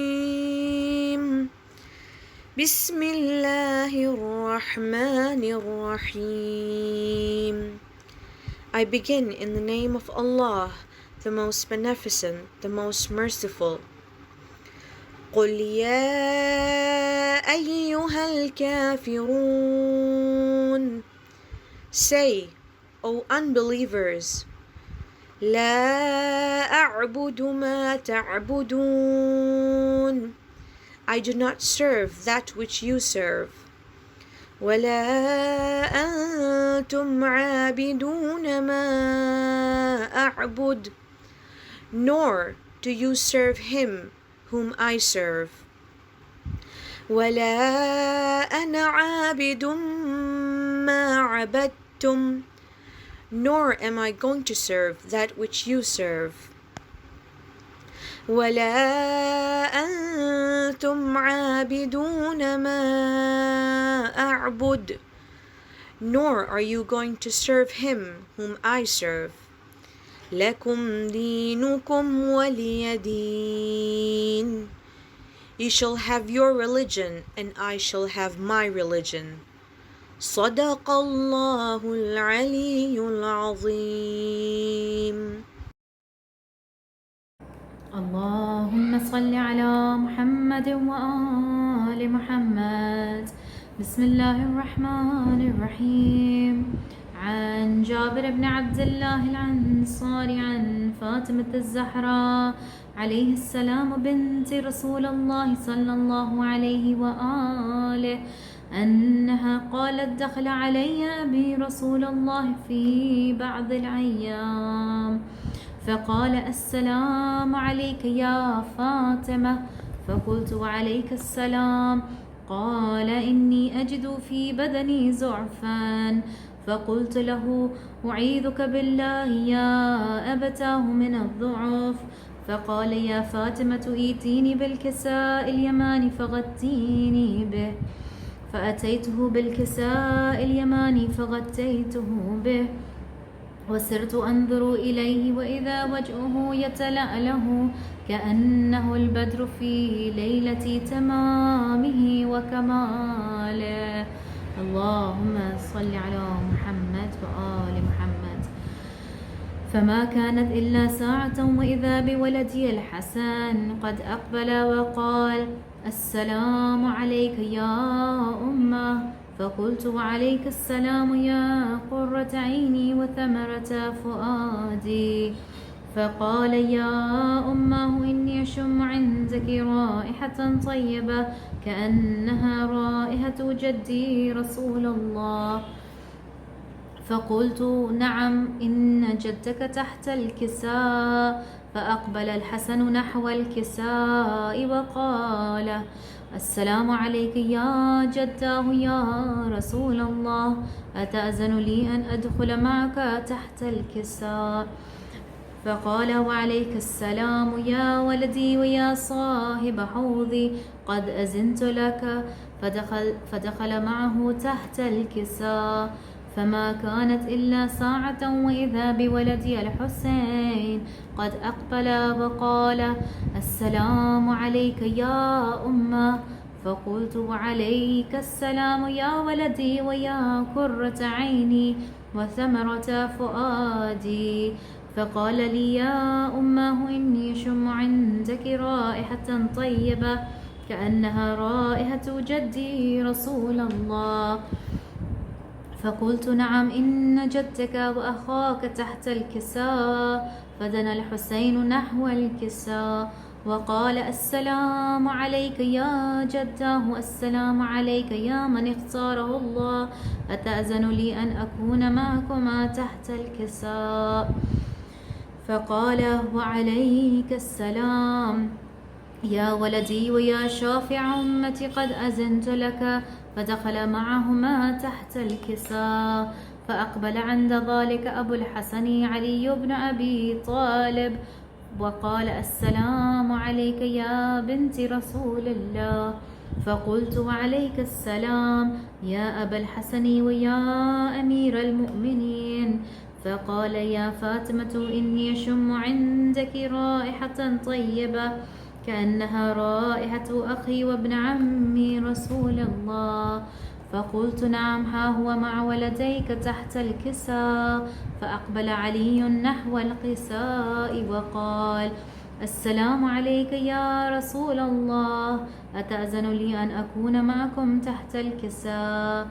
الرجيم بسم الله الرحمن الرحيم. I begin in the name of Allah, the most beneficent, the most merciful. قل يا أيها الكافرون. Say, O unbelievers, لا أعبد ما تعبدون. I do not serve that which you serve. ولا أنتم عابدون ما أعبد. Nor do you serve him whom I serve. ولا أنا عابد ما عبدتم. Nor am I going to serve that which you serve. ولا أنتم عابدون ما أعبد. Nor are you going to serve him whom I serve. لكم دينكم ولي دين. You shall have your religion and I shall have my religion. صدق الله العلي العظيم. اللهم صل على محمد وآل محمد. بسم الله الرحمن الرحيم. عن جابر بن عبد الله الأنصاري عن فاطمة الزهراء عليه السلام بنت رسول الله صلى الله عليه وآله أنها قالت دخل علي أبي رسول الله في بعض الأيام فقال السلام عليك يا فاطمة. فقلت وعليك السلام. قال إني أجد في بدني زعفا. فقلت له أعيذك بالله يا أبتاه من الضعف. فقال يا فاطمة ائتيني بالكساء اليماني فغطيني به. فأتيته بالكساء اليماني فغطيته به وسرت أنظر إليه وإذا وجهه يتلأله كأنه البدر في ليلة تمامه وكماله. اللهم صل على محمد وآل محمد. فما كانت إلا ساعة وإذا بولدي الحسن قد أقبل وقال السلام عليك يا أمه. فقلت وعليك السلام يا قرة عيني وثمرة فؤادي. فقال يا أمه إني أشم عندك رائحة طيبة كأنها رائحة جدي رسول الله. فقلت نعم إن جدك تحت الكساء. فأقبل الحسن نحو الكساء وقال السلام عليك يا جداه يا رسول الله أتأذن لي أن أدخل معك تحت الكساء؟ فقال وعليك السلام يا ولدي ويا صاحب حوضي قد أذنت لك. فدخل معه تحت الكساء. فما كانت إلا ساعة وإذا بولدي الحسين قد أقبل وقال السلام عليك يا أمه. فقلت وعليك السلام يا ولدي ويا قرة عيني وثمرة فؤادي. فقال لي يا أمه إني أشم عندك رائحة طيبة كأنها رائحة جدي رسول الله. فقلت نعم إن جدك وأخاك تحت الكساء. فدنا الحسين نحو الكساء وقال السلام عليك يا جداه السلام عليك يا من اختاره الله أتأذن لي أن أكون معكما تحت الكساء؟ فقال وعليك السلام يا ولدي ويا شافع أمتي قد أذنت لك. فدخل معهما تحت الكساء. فأقبل عند ذلك أبو الحسن علي بن أبي طالب وقال السلام عليك يا بنت رسول الله. فقلت وعليك السلام يا أبا الحسن ويا أمير المؤمنين. فقال يا فاطمة إني أشم عندك رائحة طيبة كأنها رائحة أخي وابن عمي رسول الله. فقلت نعم، ها هو مع ولديك تحت الكساء. فأقبل علي نحو الكساء وقال: السلام عليك يا رسول الله، أتأذن لي أن أكون معكم تحت الكساء؟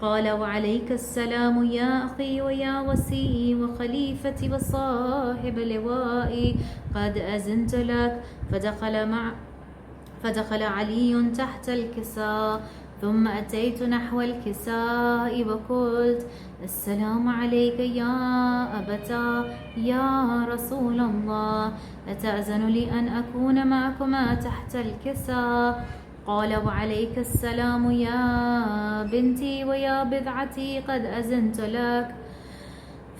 قال: وعليك السلام يا أخي ويا وسيء وخليفتي وصاحب لوائي، قد أذنت لك. فدخل علي تحت الكساء، ثم أتيت نحو الكساء وقلت: السلام عليك يا أبتا يا رسول الله، أتأذن لي أن أكون معكما تحت الكساء؟ قال: وعليك السلام يا بنتي ويا بضعتي، قد أذنت لك.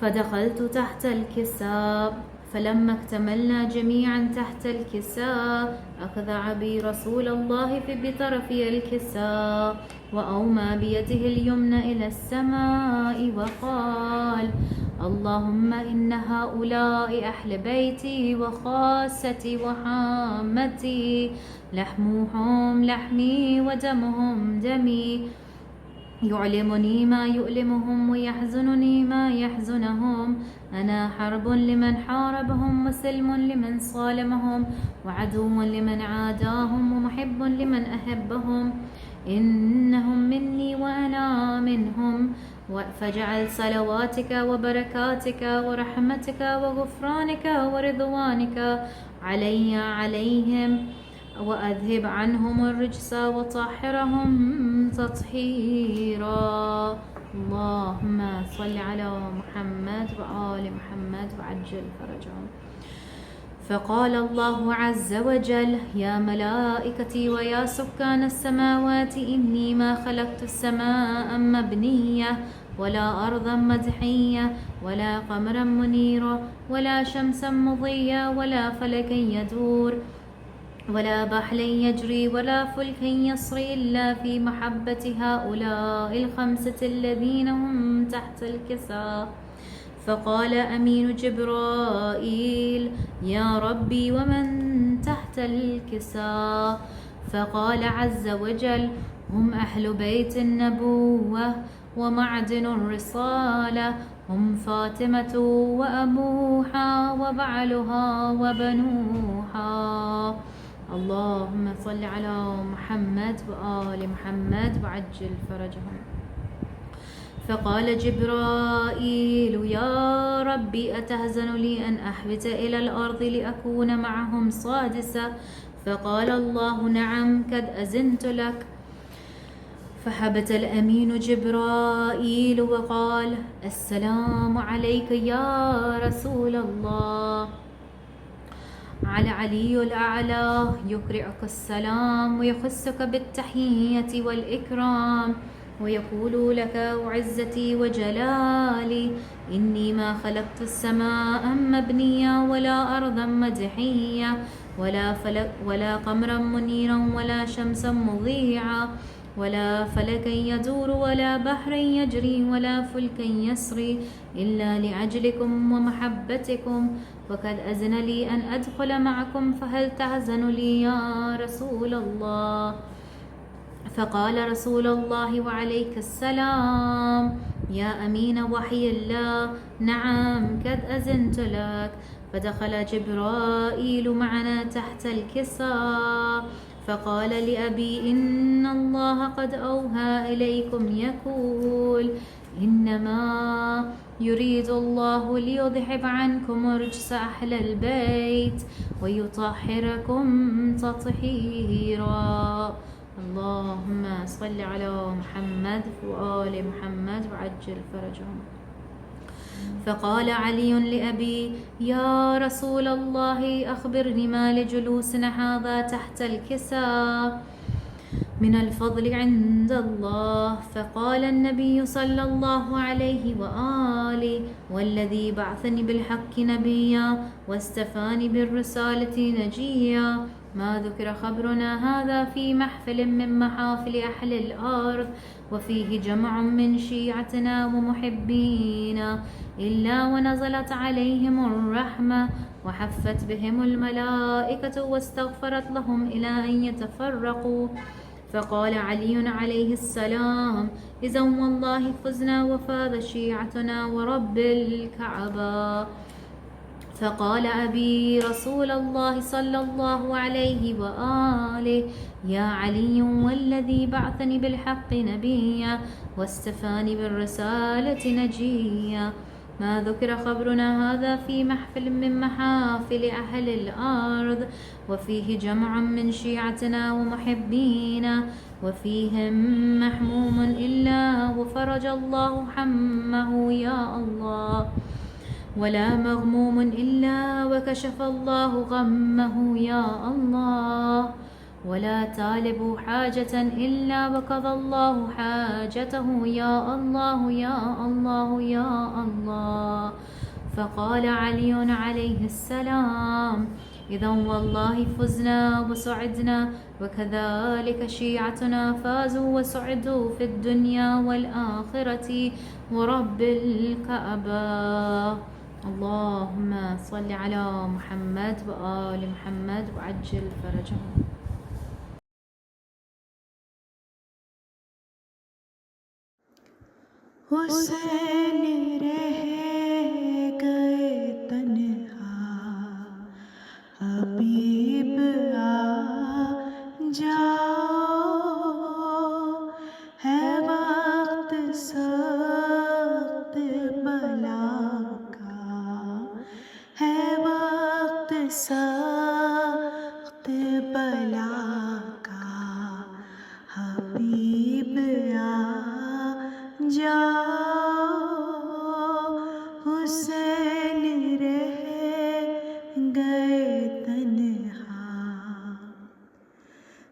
فدخلت تحت الكساء، فلما اكتملنا جميعا تحت الكساء أخذ عبي رسول الله بطرفي الكساء وأومى بيده اليمنى إلى السماء وقال: اللهم إن هؤلاء أهل بيتي وخاصتي وحامتي، لحمهم لحمي ودمهم دمي، يعلمني ما يؤلمهم ويحزنني ما يحزنهم. أنا حرب لمن حاربهم وسلم لمن صالمهم وعدو لمن عاداهم ومحب لمن أحبهم. إنهم مني وأنا منهم. فاجعل صلواتك وبركاتك ورحمتك وغفرانك ورضوانك علي عليهم، وأذهب عنهم الرجس وطهرهم تطهيرا. اللهم صل على محمد وآل محمد وعجل فرجهم. فقال الله عز وجل: يا ملائكتي ويا سكان السماوات، إني ما خلقت السماء مبنية ولا أرضا مدحية ولا قمرا منيرا ولا شمسا مضية ولا فلكا يدور ولا بحر يجري ولا فلك يسري إلا في محبة هؤلاء الخمسة الذين هم تحت الكساء. فقال أمين جبرائيل: يا ربي ومن تحت الكساء؟ فقال عز وجل: هم أهل بيت النبوة ومعدن الرسالة، هم فاطمة وأبوها وبعلها وبنوها. اللهم صل على محمد وآل محمد وعجل فرجهم. فقال جبرائيل: يا ربي أتهزن لي أن أحبت إلى الأرض لأكون معهم سادسة؟ فقال الله: نعم، قد أذنت لك. فحبت الأمين جبرائيل وقال: السلام عليك يا رسول الله. على علي الأعلى يقرئك السلام ويخصك بالتحية والإكرام ويقول لك: وعزتي وجلالي، إني ما خلقت السماء مبنية ولا أرضا مدحية ولا قمرا منيرا ولا شمسا مضيعا ولا فلكا يدور ولا بحر يجري ولا فلكا يسري إلا لأجلكم ومحبتكم، وقد أذن لي أن أدخل معكم، فهل تأذن لي يا رسول الله؟ فقال رسول الله: وعليك السلام يا أمين وحي الله، نعم، قد أذنت لك. فدخل جبرائيل معنا تحت الكساء، فقال لأبي: إن الله قد أوحى إليكم يقول: إنما يريد الله ليذهب عنكم رجس أهل البيت ويطهركم تطهيرا. اللهم صل على محمد وآل محمد وعجل فرجهم. فقال علي لأبي: يا رسول الله، أخبرني ما لجلوسنا هذا تحت الكساء من الفضل عند الله. فقال النبي صلى الله عليه وآله: والذي بعثني بالحق نبيا واستفاني بالرسالة نجيا، ما ذكر خبرنا هذا في محفل من محافل أهل الأرض وفيه جمع من شيعتنا ومحبينا إلا ونزلت عليهم الرحمة وحفت بهم الملائكة واستغفرت لهم إلى أن يتفرقوا. فقال علي عليه السلام: إذا والله فزنا وفاز شيعتنا ورب الكعبة. فقال أبي رسول الله صلى الله عليه وآله: يا علي والذي بعثني بالحق نبيا واستفاني بالرسالة نجيا، ما ذكر خبرنا هذا في محفل من محافل أهل الأرض وفيه جمع من شيعتنا ومحبينا وفيهم محموم إلا وفرج الله حمه يا الله، ولا مغموم إلا وكشف الله غمه يا الله، ولا طالب حاجة إلا وقضى الله حاجته يا الله يا الله يا الله. فقال علي عليه السلام: إذا والله فزنا وسعدنا وكذلك شيعتنا فازوا وسعدوا في الدنيا والآخرة ورب الكعبة. اللهم صل على محمد وآل محمد وعجل فرجهم. حسین رہ گئے تنہا، حبیب آ جاؤ، ہے وقت سخت بلا کا، ہے وقت سخت بلا کا، حبیب آ جاؤ، حسین رہ گئے تنہا،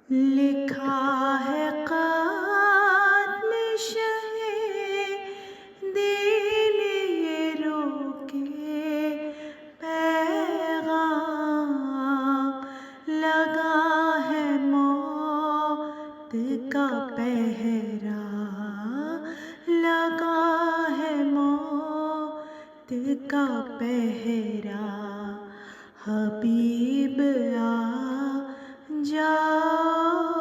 لکھا ہے ختم شہیدی لیے روکے پیغام، لگا ہے موت کا پہرا، لگا ہے موت کا پہرا، حبیب آ جاؤ،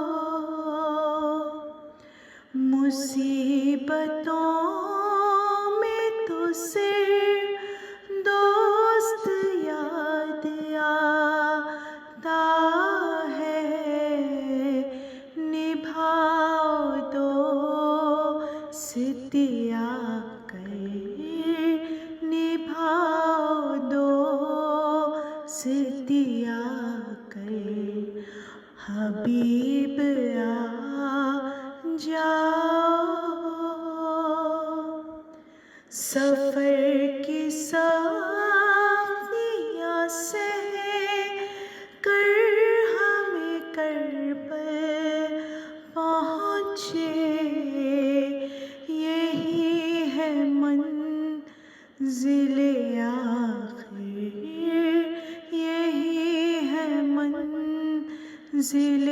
مصیبتوں میں تو صرف دوست یاد آتا ہے، نبھاؤ دوست آ کر، نبھاؤ دوست آ کر، حبیب آ جاؤ، سفر کی سختیاں سے کر ہمیں کربلا پہنچے، یہی ہے منزل آخر، یہی ہے منزل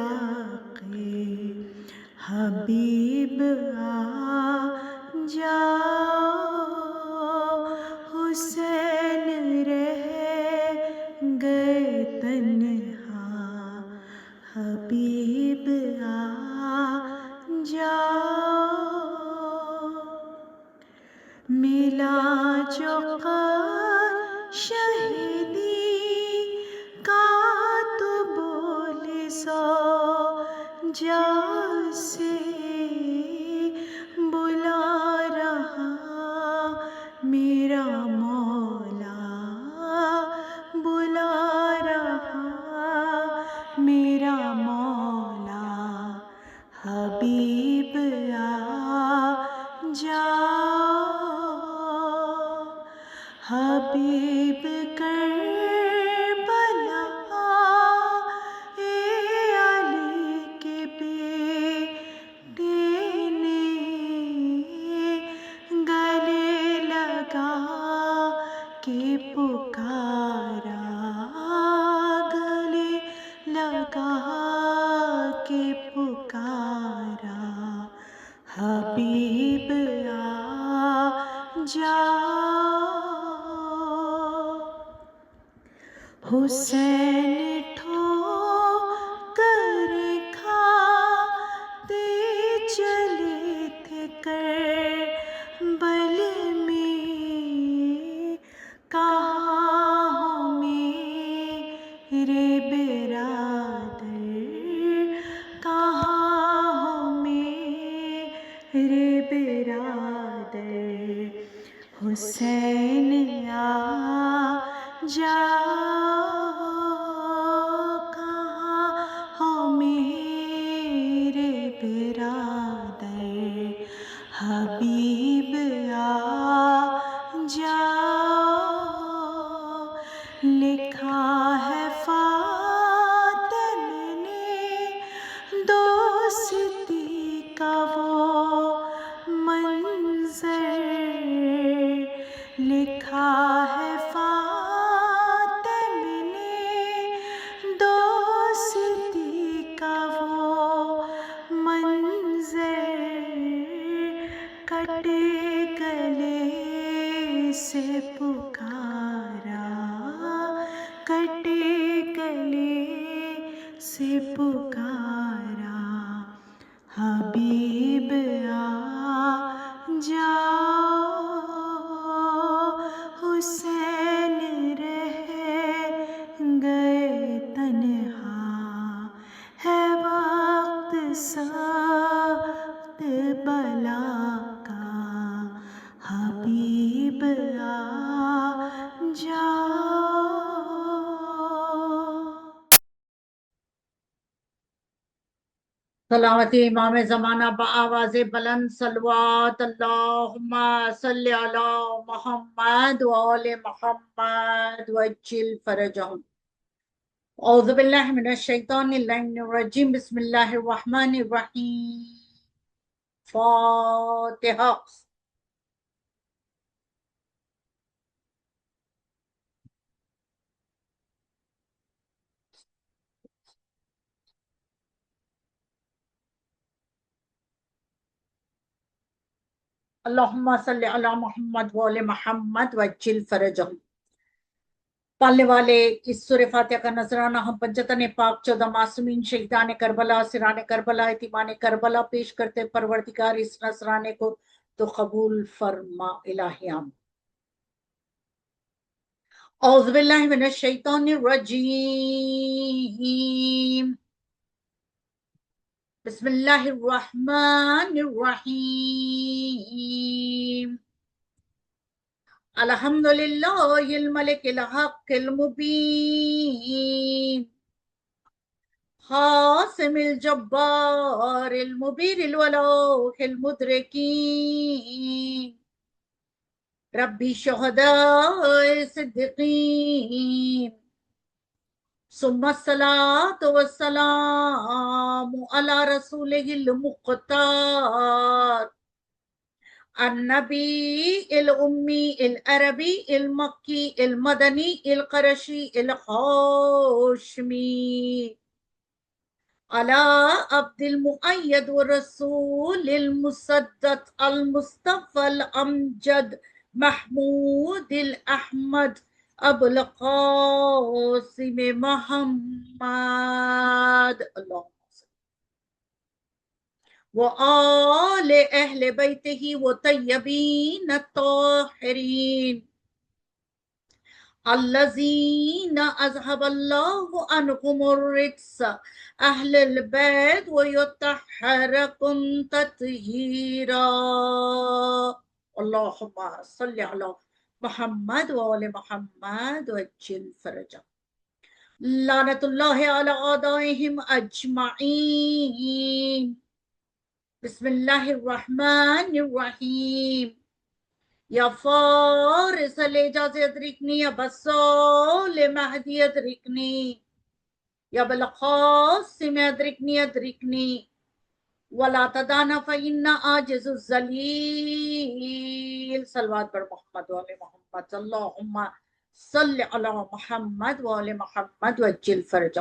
آخر، حبیب آ جاؤ، حسین رہ گئے تنہا، حبیب آ جاؤ، ملا جو شہیدی کا تو بولے سو جا سے، بلا رہا میرا مولا، بلا رہا میرا مولا، حبیب آ جاؤ، حبیب کربلا اے علی کے کے پکارا حبیب آ جاؤ، حسین ٹھوکر کھاتے چلے تھے کربل میں، کہاں ہو میرے برادر، کہاں ہو میرے برادر، حسین آ جاؤ، کہاں ہو میرے برادر، حبیب آ جاؤ، لکھا ہے فاتح نے دوستی کا وہ منظر، لکھا ہے فاتح نے دوستی کا وہ منظر، کٹے گلے سے پکارا، کٹے گلے سے پکارا، حبیب آ جاؤ، حسین رہ گئے تنہا، ہے وقت سخت بلا کا، حبیب آ جاؤ۔ سلامتی امام زمانہ بآواز بلند صلوات، اللہم صلی علی محمد وآل محمد وعجل فرجہم۔ اعوذ باللہ من الشیطان اللعین الرجیم، بسم اللہ الرحمن الرحیم، فاتحہ۔ اللہم صلی علی محمد وآل محمد وعجل فرجہم۔ پالنے والے اس سورہ فاتحہ کا نذرانہ ہم پنجتن پاک 14 معصومین شہیدان کربلا، سران کربلا، یتیمان کربلا پیش کرتے، پروردگار اس نذرانے کو تو قبول فرما الہی آمین۔ اعوذ باللہ من الشیطان الرجیم، بسم اللہ الرحمن الرحیم، الحمدللہ الملک الحق المبین، قاسم الجبار المبیر الولوح المدرکین، ربی شہداء صدقین، ثم الصلاة والسلام علی رسولہ المختار، النبی الامی العربی المکی المدنی القرشی الہاشمی، علی عبد المؤید والرسول المسدد المصطفى الامجد محمود الاحمد ابو القاسم محمد، اللہم وآل اہل بیتہ والطیبین الطاہرین الذین اذهب اللہ عنہم الرجس اہل البیت ویطہرکم تطہیرا، اللہم صلی علی محمد وآل محمد وعجل فرجہ، لعنت اللہ علی اعدائہم اجمعین، بسم اللہ الرحمن الرحیم، یا فارس الإعجاز ادرکنی، یا بسال مہدی ادرکنی، یا بالقاسم ادرکنی ادرکنی، ولا تدانا فإن عاجز الذلیل، صلوات پر محمد وآل محمد، اللہم صلی علی محمد وآل محمد وعجل فرجہ۔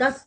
10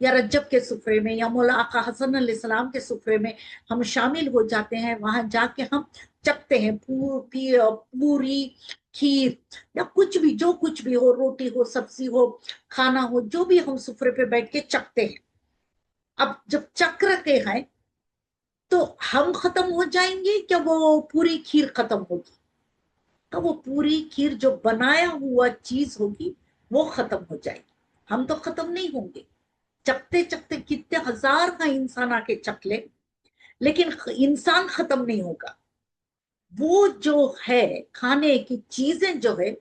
یا رجب کے سفرے میں یا مولا آقا حسن علیہ السلام کے سفرے میں ہم شامل ہو جاتے ہیں، وہاں جا کے ہم چکھتے ہیں پوری، کھیر یا کچھ بھی، جو کچھ بھی ہو، روٹی ہو، سبزی ہو، کھانا ہو، جو بھی ہم سفرے پہ بیٹھ کے چکھتے ہیں۔ اب جب چکھ رکھے ہیں تو ہم ختم ہو جائیں گے کیا وہ پوری کھیر ختم ہوگی؟ تو وہ پوری کھیر جو بنایا ہوا چیز ہوگی وہ ختم ہو جائے گی، ہم تو ختم نہیں ہوں گے۔ چکھتے چکھتے کتنے ہزار کا انسان آ کے چکھ لے، لیکن انسان ختم نہیں ہوگا۔ وہ جو ہے کھانے کی چیزیں جو ہے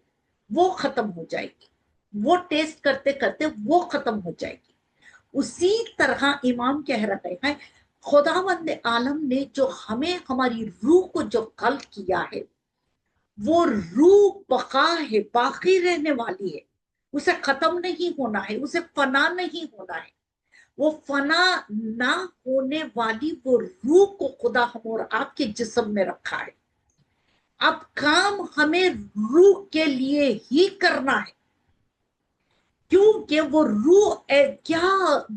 وہ ختم ہو جائے گی، وہ ٹیسٹ کرتے کرتے وہ ختم ہو جائے گی۔ اسی طرح امام کہہ رہے ہیں خداوند عالم نے جو ہمیں، ہماری روح کو جو خلق کیا ہے، وہ روح بقا ہے، باقی رہنے والی ہے، اسے ختم نہیں ہونا ہے، اسے فنا نہیں ہونا ہے۔ وہ فنا نہ ہونے والی وہ روح کو خدا ہم اور آپ کے جسم میں رکھا ہے۔ اب کام ہمیں روح کے لیے ہی کرنا ہے، کیونکہ وہ روح کیا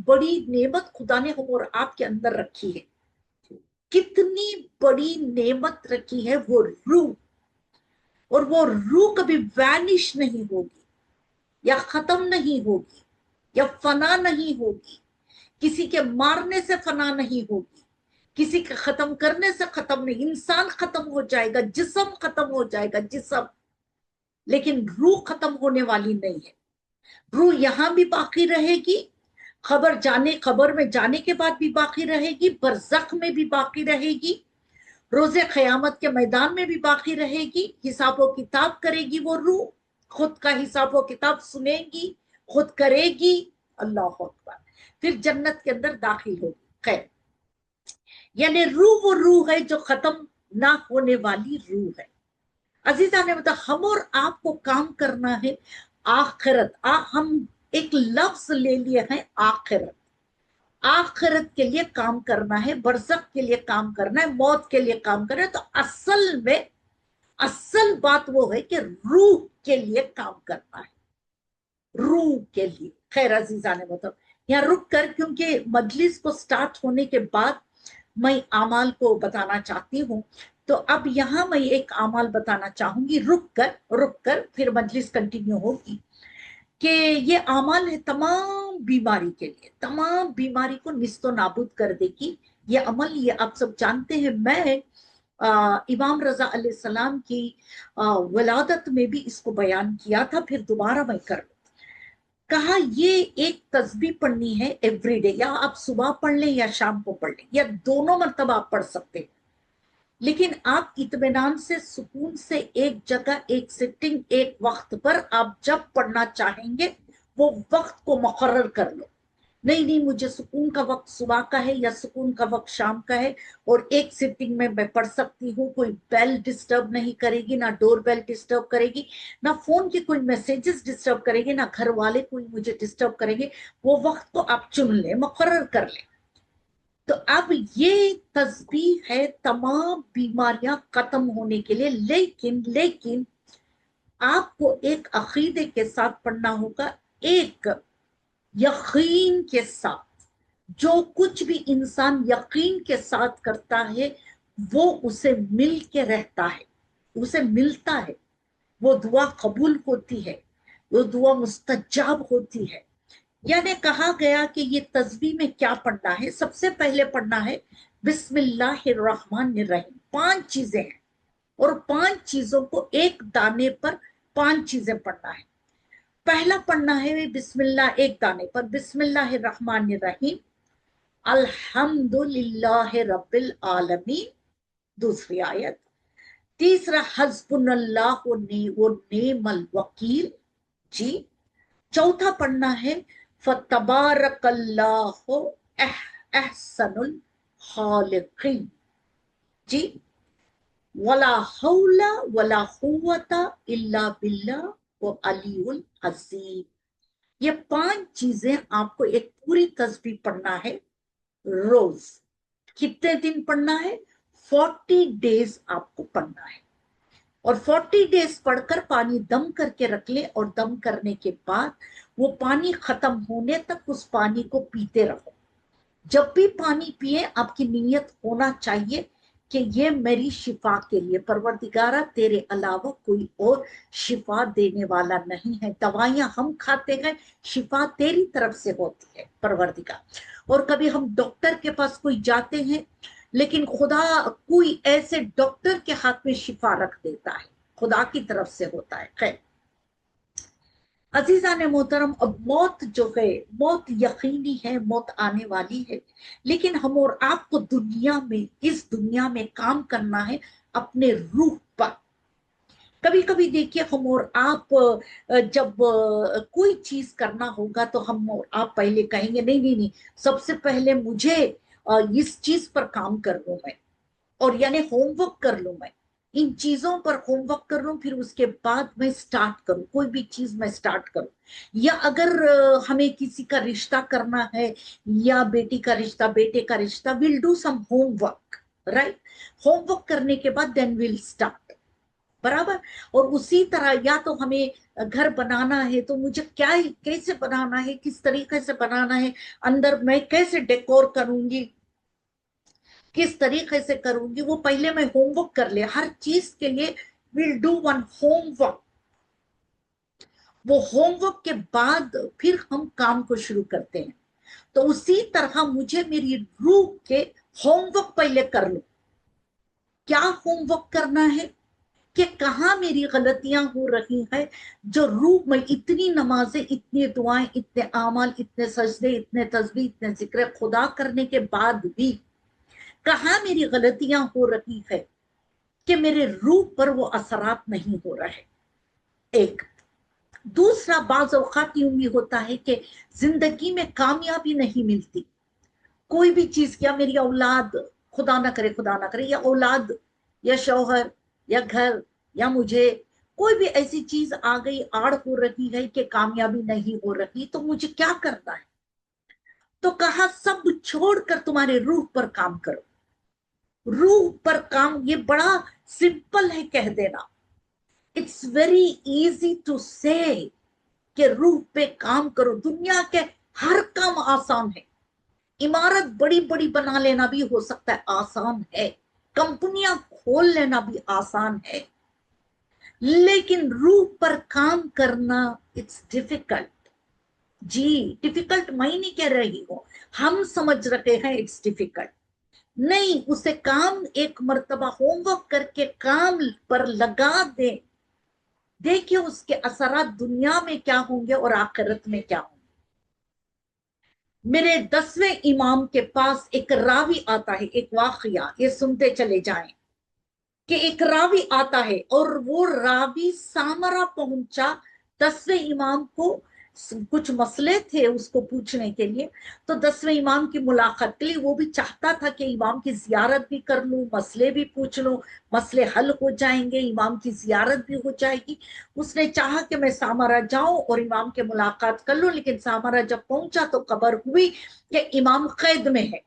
بڑی نعمت خدا نے ہم اور آپ کے اندر رکھی ہے، کتنی بڑی نعمت رکھی ہے وہ روح، اور وہ روح کبھی وینش نہیں ہوگی، یا ختم نہیں ہوگی، یا فنا نہیں ہوگی، کسی کے مارنے سے فنا نہیں ہوگی، کسی کے ختم کرنے سے ختم نہیں۔ انسان ختم ہو جائے گا، جسم ختم ہو جائے گا، جسم، لیکن روح ختم ہونے والی نہیں ہے۔ روح یہاں بھی باقی رہے گی، قبر میں جانے کے بعد بھی باقی رہے گی، برزخ میں بھی باقی رہے گی، روز قیامت کے میدان میں بھی باقی رہے گی۔ حساب و کتاب کرے گی وہ روح، خود کا حساب و کتاب سنے گی، خود کرے گی۔ اللہ اکبر، پھر جنت کے اندر داخل ہوگی۔ خیر، یعنی روح وہ روح ہے جو ختم نہ ہونے والی روح ہے۔ عزیزان نے بتا، ہم اور آپ کو کام کرنا ہے آخرت۔ ہم ایک لفظ لے لیے ہیں آخرت، آخرت کے لیے کام کرنا ہے، برزخ کے لیے کام کرنا ہے، موت کے لیے کام کرنا ہے۔ تو اصل میں اصل بات وہ ہے کہ روح کے لیے کام کرنا ہے، روح کے لیے۔ خیر عزیزان بتا، یہاں رک کر، کیونکہ مجلس کو سٹارٹ ہونے کے بعد میں اعمال کو بتانا چاہتی ہوں، تو اب یہاں میں ایک اعمال بتانا چاہوں گی، رک کر پھر مجلس کنٹینیو ہوگی، کہ یہ اعمال ہے تمام بیماری کے لیے، تمام بیماری کو نیست و نابود کر دے گی یہ عمل۔ یہ آپ سب جانتے ہیں، میں امام رضا علیہ السلام کی ولادت میں بھی اس کو بیان کیا تھا، پھر دوبارہ میں کر لوں۔ کہا یہ ایک تسبیح پڑھنی ہے ایوری ڈے، یا آپ صبح پڑھ لیں یا شام کو پڑھ لیں، یا دونوں مرتبہ آپ پڑھ سکتے ہیں، لیکن آپ اطمینان سے، سکون سے، ایک جگہ، ایک سٹنگ، ایک وقت پر آپ جب پڑھنا چاہیں گے وہ وقت کو مقرر کر لو۔ نہیں مجھے سکون کا وقت صبح کا ہے یا سکون کا وقت شام کا ہے، اور ایک سٹنگ میں پڑھ سکتی ہوں، کوئی بیل ڈسٹرب نہیں کرے گی، نہ ڈور بیل ڈسٹرب کرے گی، نہ فون کی کوئی میسیجز ڈسٹرب کرے گی، نہ گھر والے کوئی مجھے ڈسٹرب کریں گے۔ وہ وقت کو آپ چن لیں، مقرر کر لیں۔ تو اب یہ تسبیح ہے تمام بیماریاں ختم ہونے کے لیے، لیکن آپ کو ایک عقیدے کے ساتھ پڑھنا ہوگا، ایک یقین کے ساتھ۔ جو کچھ بھی انسان یقین کے ساتھ کرتا ہے وہ اسے مل کے رہتا ہے، اسے ملتا ہے، وہ دعا قبول ہوتی ہے، وہ دعا مستجاب ہوتی ہے۔ یعنی کہا گیا کہ یہ تسبیح میں کیا پڑھنا ہے؟ سب سے پہلے پڑھنا ہے بسم اللہ الرحمن الرحیم۔ 5 چیزیں ہیں، اور 5 چیزوں کو ایک دانے پر 5 چیزیں پڑھنا ہے۔ پہلا پڑھنا ہے بسم اللہ ایک دانے پر، بسم اللہ الرحمن الرحیم، الحمد للہ رب العالمین، دوسری آیت۔ تیسرا حسبنا اللہ و نعم الوکیل، جی۔ چوتھا پڑھنا ہے فتبارک اللہ احسن الخالقین، جی۔ ولا حول ولا قوت الا باللہ العلی العظیم۔ یہ 5 چیزیں آپ کو ایک پوری تسبیح پڑھنا ہے روز۔ کتنے دن پڑھنا ہے؟ 40 ڈیز آپ کو پڑھنا ہے، اور 40 days پڑھ کر پانی دم کر کے رکھ لیں، اور دم کرنے کے بعد وہ پانی ختم ہونے تک اس پانی کو پیتے رہو۔ جب بھی پانی پیئے آپ کی نیت ہونا چاہیے کہ یہ میری شفا کے لیے، پروردگارہ تیرے علاوہ کوئی اور شفا دینے والا نہیں ہے، دوائیاں ہم کھاتے ہیں، شفا تیری طرف سے ہوتی ہے پروردگار۔ اور کبھی ہم ڈاکٹر کے پاس کوئی جاتے ہیں، لیکن خدا کوئی ایسے ڈاکٹر کے ہاتھ میں شفا رکھ دیتا ہے، خدا کی طرف سے ہوتا ہے۔ خیر عزیزان محترم، اب موت جو ہے، موت یقینی ہے، موت آنے والی ہے، لیکن ہم اور آپ کو دنیا میں، اس دنیا میں کام کرنا ہے اپنے روح پر۔ کبھی کبھی دیکھیے ہم اور آپ جب کوئی چیز کرنا ہوگا تو ہم اور آپ پہلے کہیں گے نہیں نہیں نہیں، سب سے پہلے مجھے اس چیز پر کام کر لوں میں، اور یعنی ہوم ورک کر لوں میں، ان چیزوں پر ہوم ورک کر لوں، پھر اس کے بعد میں سٹارٹ کروں، کوئی بھی چیز میں سٹارٹ کروں۔ یا اگر ہمیں کسی کا رشتہ کرنا ہے، یا بیٹی کا رشتہ، بیٹے کا رشتہ، well do some homework, right? Homework کرنے کے بعد دین ویل سٹارٹ، برابر؟ اور اسی طرح یا تو ہمیں گھر بنانا ہے تو مجھے کیا کیسے بنانا ہے، کس طریقے سے بنانا ہے، اندر میں کیسے ڈیکور کروں گی، کس طریقے سے کروں گی، وہ پہلے میں ہوم ورک کر لے۔ ہر چیز کے لیے well do one homework, وہ ہوم ورک کے بعد پھر ہم کام کو شروع کرتے ہیں۔ تو اسی طرح مجھے میری روح کے ہوم ورک پہلے کر لوں۔ کیا ہوم ورک کرنا ہے کہ کہاں میری غلطیاں ہو رہی ہیں، جو روح میں اتنی نمازیں، اتنی دعائیں، اتنے اعمال، اتنے سجدے، اتنے تسبیح، اتنے ذکر خدا کرنے کے بعد بھی کہاں میری غلطیاں ہو رہی ہے کہ میرے روح پر وہ اثرات نہیں ہو رہے۔ ایک دوسرا، بعض اوقات یوں بھی ہوتا ہے کہ زندگی میں کامیابی نہیں ملتی، کوئی بھی چیز، کیا میری اولاد، خدا نہ کرے خدا نہ کرے، یا اولاد یا شوہر یا گھر یا مجھے کوئی بھی ایسی چیز آ گئی، آڑ ہو رہی ہے کہ کامیابی نہیں ہو رہی، تو مجھے کیا کرنا ہے؟ تو کہا سب چھوڑ کر تمہارے روح پر کام کرو۔ روح پر کام، یہ بڑا سمپل ہے کہہ دینا، اٹس ویری ایزی ٹو سے کہ روح پہ کام کرو۔ دنیا کے ہر کام آسان ہے، عمارت بڑی بڑی بنا لینا بھی ہو سکتا ہے، آسان ہے، کمپنیاں کھول لینا بھی آسان ہے، لیکن روح پر کام کرنا اٹس ڈیفیکلٹ۔ جی ڈیفیکلٹ میں نہیں کہہ رہی ہوں، ہم سمجھ رہے ہیں اٹس ڈیفیکلٹ، نہیں، اسے کام ایک مرتبہ ہوم ورک کر کے کام پر لگا دیں، دیکھیں اس کے اثرات دنیا میں کیا ہوں گے اور آخرت میں کیا ہوں گے۔ میرے 10ویں امام کے پاس ایک راوی آتا ہے، ایک واقعہ، یہ سنتے چلے جائیں کہ ایک راوی آتا ہے، اور وہ راوی سامرا پہنچا 10ویں امام کو، کچھ مسئلے تھے اس کو پوچھنے کے لیے، تو 10ویں امام کی ملاقات کے لیے وہ بھی چاہتا تھا کہ امام کی زیارت بھی کر لوں، مسئلے بھی پوچھ لوں، مسئلے حل ہو جائیں گے، امام کی زیارت بھی ہو جائے گی۔ اس نے چاہا کہ میں سامرا جاؤں اور امام کے ملاقات کر لوں، لیکن سامرا جب پہنچا تو خبر ہوئی کہ امام قید میں ہے،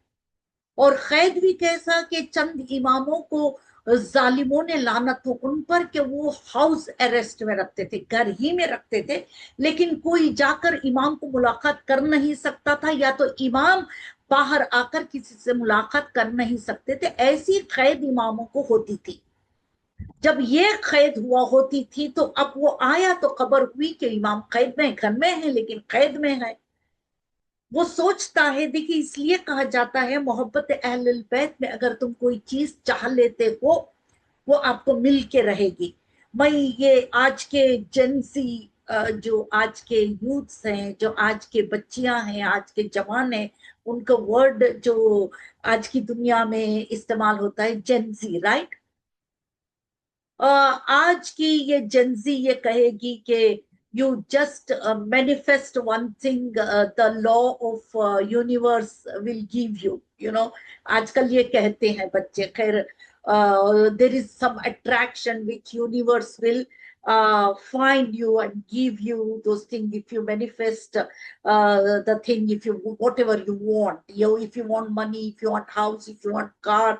اور قید بھی کیسا کہ چند اماموں کو ظالموں نے لعنت ہو ان پر کہ وہ ہاؤس اریسٹ میں رکھتے تھے، گھر ہی میں رکھتے تھے، لیکن کوئی جا کر امام کو ملاقات کر نہیں سکتا تھا، یا تو امام باہر آ کر کسی سے ملاقات کر نہیں سکتے تھے، ایسی قید اماموں کو ہوتی تھی۔ جب یہ قید ہوا ہوتی تھی تو اب وہ آیا تو خبر ہوئی کہ امام قید میں، گھر میں ہے لیکن قید میں ہے۔ وہ سوچتا ہے، دیکھیے اس لیے کہا جاتا ہے محبت اہل البیت میں اگر تم کوئی چیز چاہ لیتے ہو وہ آپ کو مل کے رہے گی۔ میں یہ آج کے جنسی، جو آج کے یوتھس ہیں، جو آج کے بچیاں ہیں، آج کے جوان ہیں، ان کا ورڈ جو آج کی دنیا میں استعمال ہوتا ہے جنزی، رائٹ؟ آج کی یہ جنزی یہ کہے گی کہ you just manifest one thing, the law of universe will give you, you know، آج کل یہ کہتے ہیں بچے، خیر there is some attraction which universe will find you and give you those things if you manifest the thing, if you whatever you want, if you want money, if you want house, if you want car.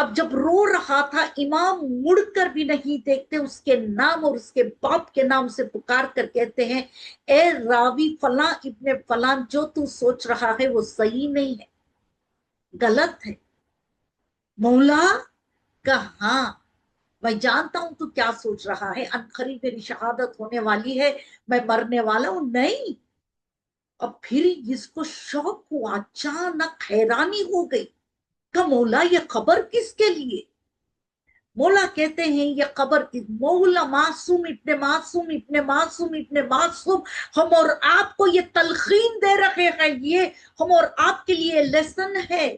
اب جب رو رہا تھا امام مڑ کر بھی نہیں دیکھتے، اس کے نام اور اس کے باپ کے نام سے پکار کر کہتے ہیں اے راوی فلاں ابن فلاں، جو تو سوچ رہا ہے وہ صحیح نہیں ہے، غلط ہے۔ مولا کہاں، میں جانتا ہوں تو کیا سوچ رہا ہے، انقریب میری شہادت ہونے والی ہے، میں مرنے والا ہوں۔ نہیں، اب پھر اس کو شوق ہوا، اچانک حیرانی ہو گئی کہ مولا یہ خبر کس کے لیے؟ مولا کہتے ہیں یہ خبر مولا معصوم ابن معصوم ابن معصوم ابن معصوم، ہم اور آپ کو یہ تلقین دے رہے ہیں، یہ ہم اور آپ کے لیے لیسن ہے۔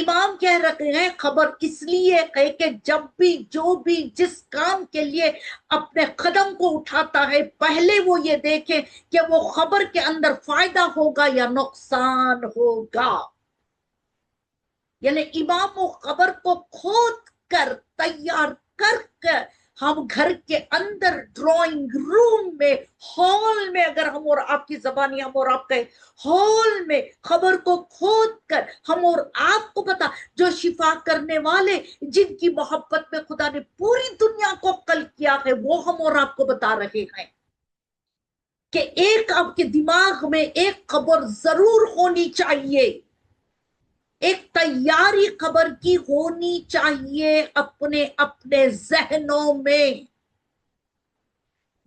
امام کہہ رہے ہیں خبر اس لیے ہے کہ جب بھی جو بھی جس کام کے لیے اپنے قدم کو اٹھاتا ہے، پہلے وہ یہ دیکھے کہ وہ خبر کے اندر فائدہ ہوگا یا نقصان ہوگا۔ یعنی امام و خبر کو کھود کر تیار کر ہم گھر کے اندر ڈرائنگ روم میں، ہال میں، اگر ہم اور آپ کی زبانی ہم اور آپ کہیں ہال میں، خبر کو کھود کر ہم اور آپ کو پتا، جو شفا کرنے والے جن کی محبت میں خدا نے پوری دنیا کو قلب کیا ہے، وہ ہم اور آپ کو بتا رہے ہیں کہ ایک آپ کے دماغ میں ایک خبر ضرور ہونی چاہیے، ایک تیاری خبر کی ہونی چاہیے اپنے اپنے ذہنوں میں۔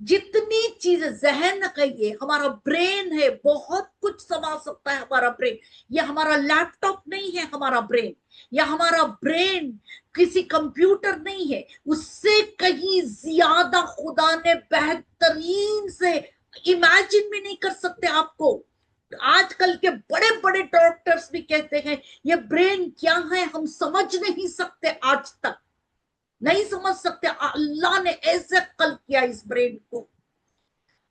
جتنی چیز ذہن ہے، یہ ہمارا برین ہے، بہت کچھ سما سکتا ہے ہمارا برین، یہ ہمارا لیپ ٹاپ نہیں ہے، ہمارا برین یا ہمارا برین کسی کمپیوٹر نہیں ہے، اس سے کہیں زیادہ خدا نے بہترین سے امیجن بھی نہیں کر سکتے آپ کو۔ آج کل کے بڑے بڑے ڈاکٹرز بھی کہتے ہیں یہ برین کیا ہے ہم سمجھ نہیں سکتے، آج تک نہیں سمجھ سکتے۔ اللہ نے ایسے قلب کیا اس برین کو،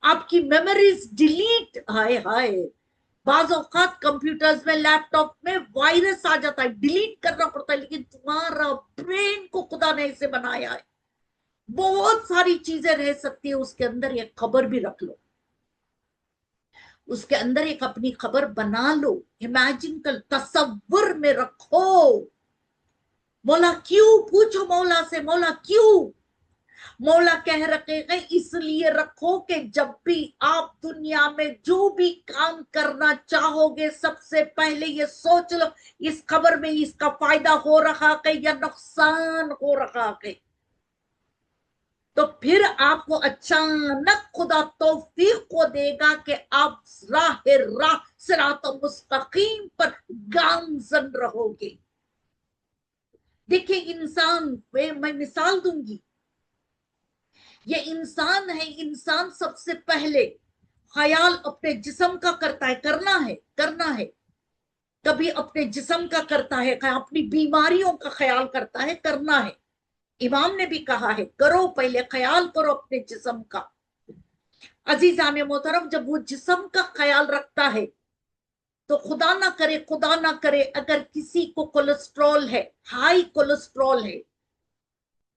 آپ کی میموریز ڈیلیٹ، ہائے ہائے، بعض اوقات کمپیوٹرز میں لیپ ٹاپ میں وائرس آ جاتا ہے، ڈیلیٹ کرنا پڑتا ہے، لیکن تمہارا برین کو خدا نے ایسے بنایا ہے، بہت ساری چیزیں رہ سکتی ہے اس کے اندر۔ ایک خبر بھی رکھ لو، اس کے اندر ایک اپنی خبر بنا لو، امیجن کر، تصور میں رکھو۔ مولا کیوں؟ پوچھو مولا سے، مولا کیوں؟ مولا کہہ رکھے ہیں اس لیے رکھو کہ جب بھی آپ دنیا میں جو بھی کام کرنا چاہو گے، سب سے پہلے یہ سوچ لو اس خبر میں اس کا فائدہ ہو رہا ہے یا نقصان ہو رہا ہے۔ تو پھر آپ کو اچانک خدا توفیق کو دے گا کہ آپ راہ صراط مستقیم پر گامزن رہو گے۔ دیکھیں انسان، میں مثال دوں گی، یہ انسان ہے، انسان سب سے پہلے خیال اپنے جسم کا کرتا ہے، کرنا ہے، کبھی اپنے جسم کا کرتا ہے، اپنی بیماریوں کا خیال کرتا ہے، کرنا ہے۔ امام نے بھی کہا ہے کرو، پہلے خیال کرو اپنے جسم کا۔ عزیزان محترم، جب وہ جسم کا خیال رکھتا ہے تو خدا نہ کرے اگر کسی کو کولیسٹرول ہے، ہائی کولیسٹرول ہے،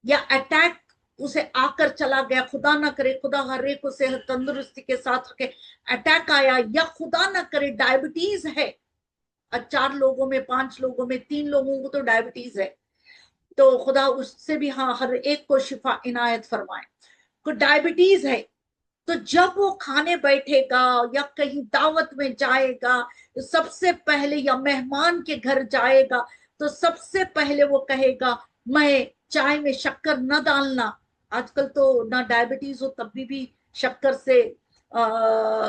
یا اٹیک اسے آ کر چلا گیا، خدا نہ کرے، خدا ہر ایک کو صحت تندرستی کے ساتھ رکھے، اٹیک آیا، یا خدا نہ کرے ڈائبٹیز ہے، 4 لوگوں میں 5 لوگوں میں 3 لوگوں کو تو ڈائبٹیز ہے، تو خدا اس سے بھی ہر ایک کو شفا عنایت فرمائے۔ کو ڈائبٹیز ہے تو جب وہ کھانے بیٹھے گا یا کہیں دعوت میں جائے گا، سب سے پہلے یا مہمان کے گھر جائے گا تو سب سے پہلے وہ کہے گا میں چائے میں شکر نہ ڈالنا۔ آج کل تو نہ ڈائبٹیز ہو تب بھی شکر سے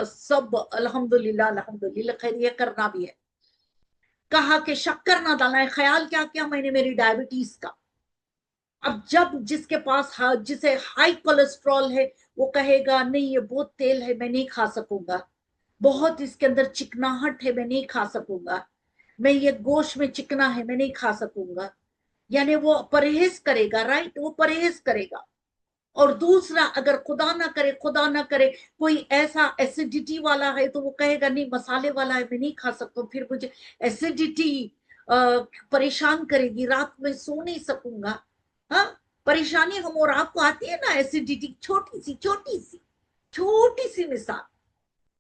سب الحمدللہ خیر، یہ کرنا بھی ہے، کہا کہ شکر نہ ڈالنا ہے۔ خیال کیا میں نے میری ڈائبٹیز کا۔ اب جب جس کے پاس جسے ہائی کولیسٹرول ہے وہ کہے گا نہیں یہ بہت تیل ہے، میں نہیں کھا سکوں گا، بہت اس کے اندر چکناہٹ ہے، میں نہیں کھا سکوں گا، میں یہ گوشت میں چکنا ہے، میں نہیں کھا سکوں گا، یعنی وہ پرہیز کرے گا، رائٹ، وہ پرہیز کرے گا۔ اور دوسرا اگر خدا نہ کرے کوئی ایسا ایسیڈیٹی والا ہے تو وہ کہے گا نہیں مسالے والا ہے، میں نہیں کھا سکتا، پھر مجھے ایسیڈیٹی پریشان کرے گی، رات میں سو نہیں سکوں گا۔ ہاں، پریشانی ہم اور آپ کو آتی ہے نا، ایسیڈیٹی، چھوٹی سی مثال،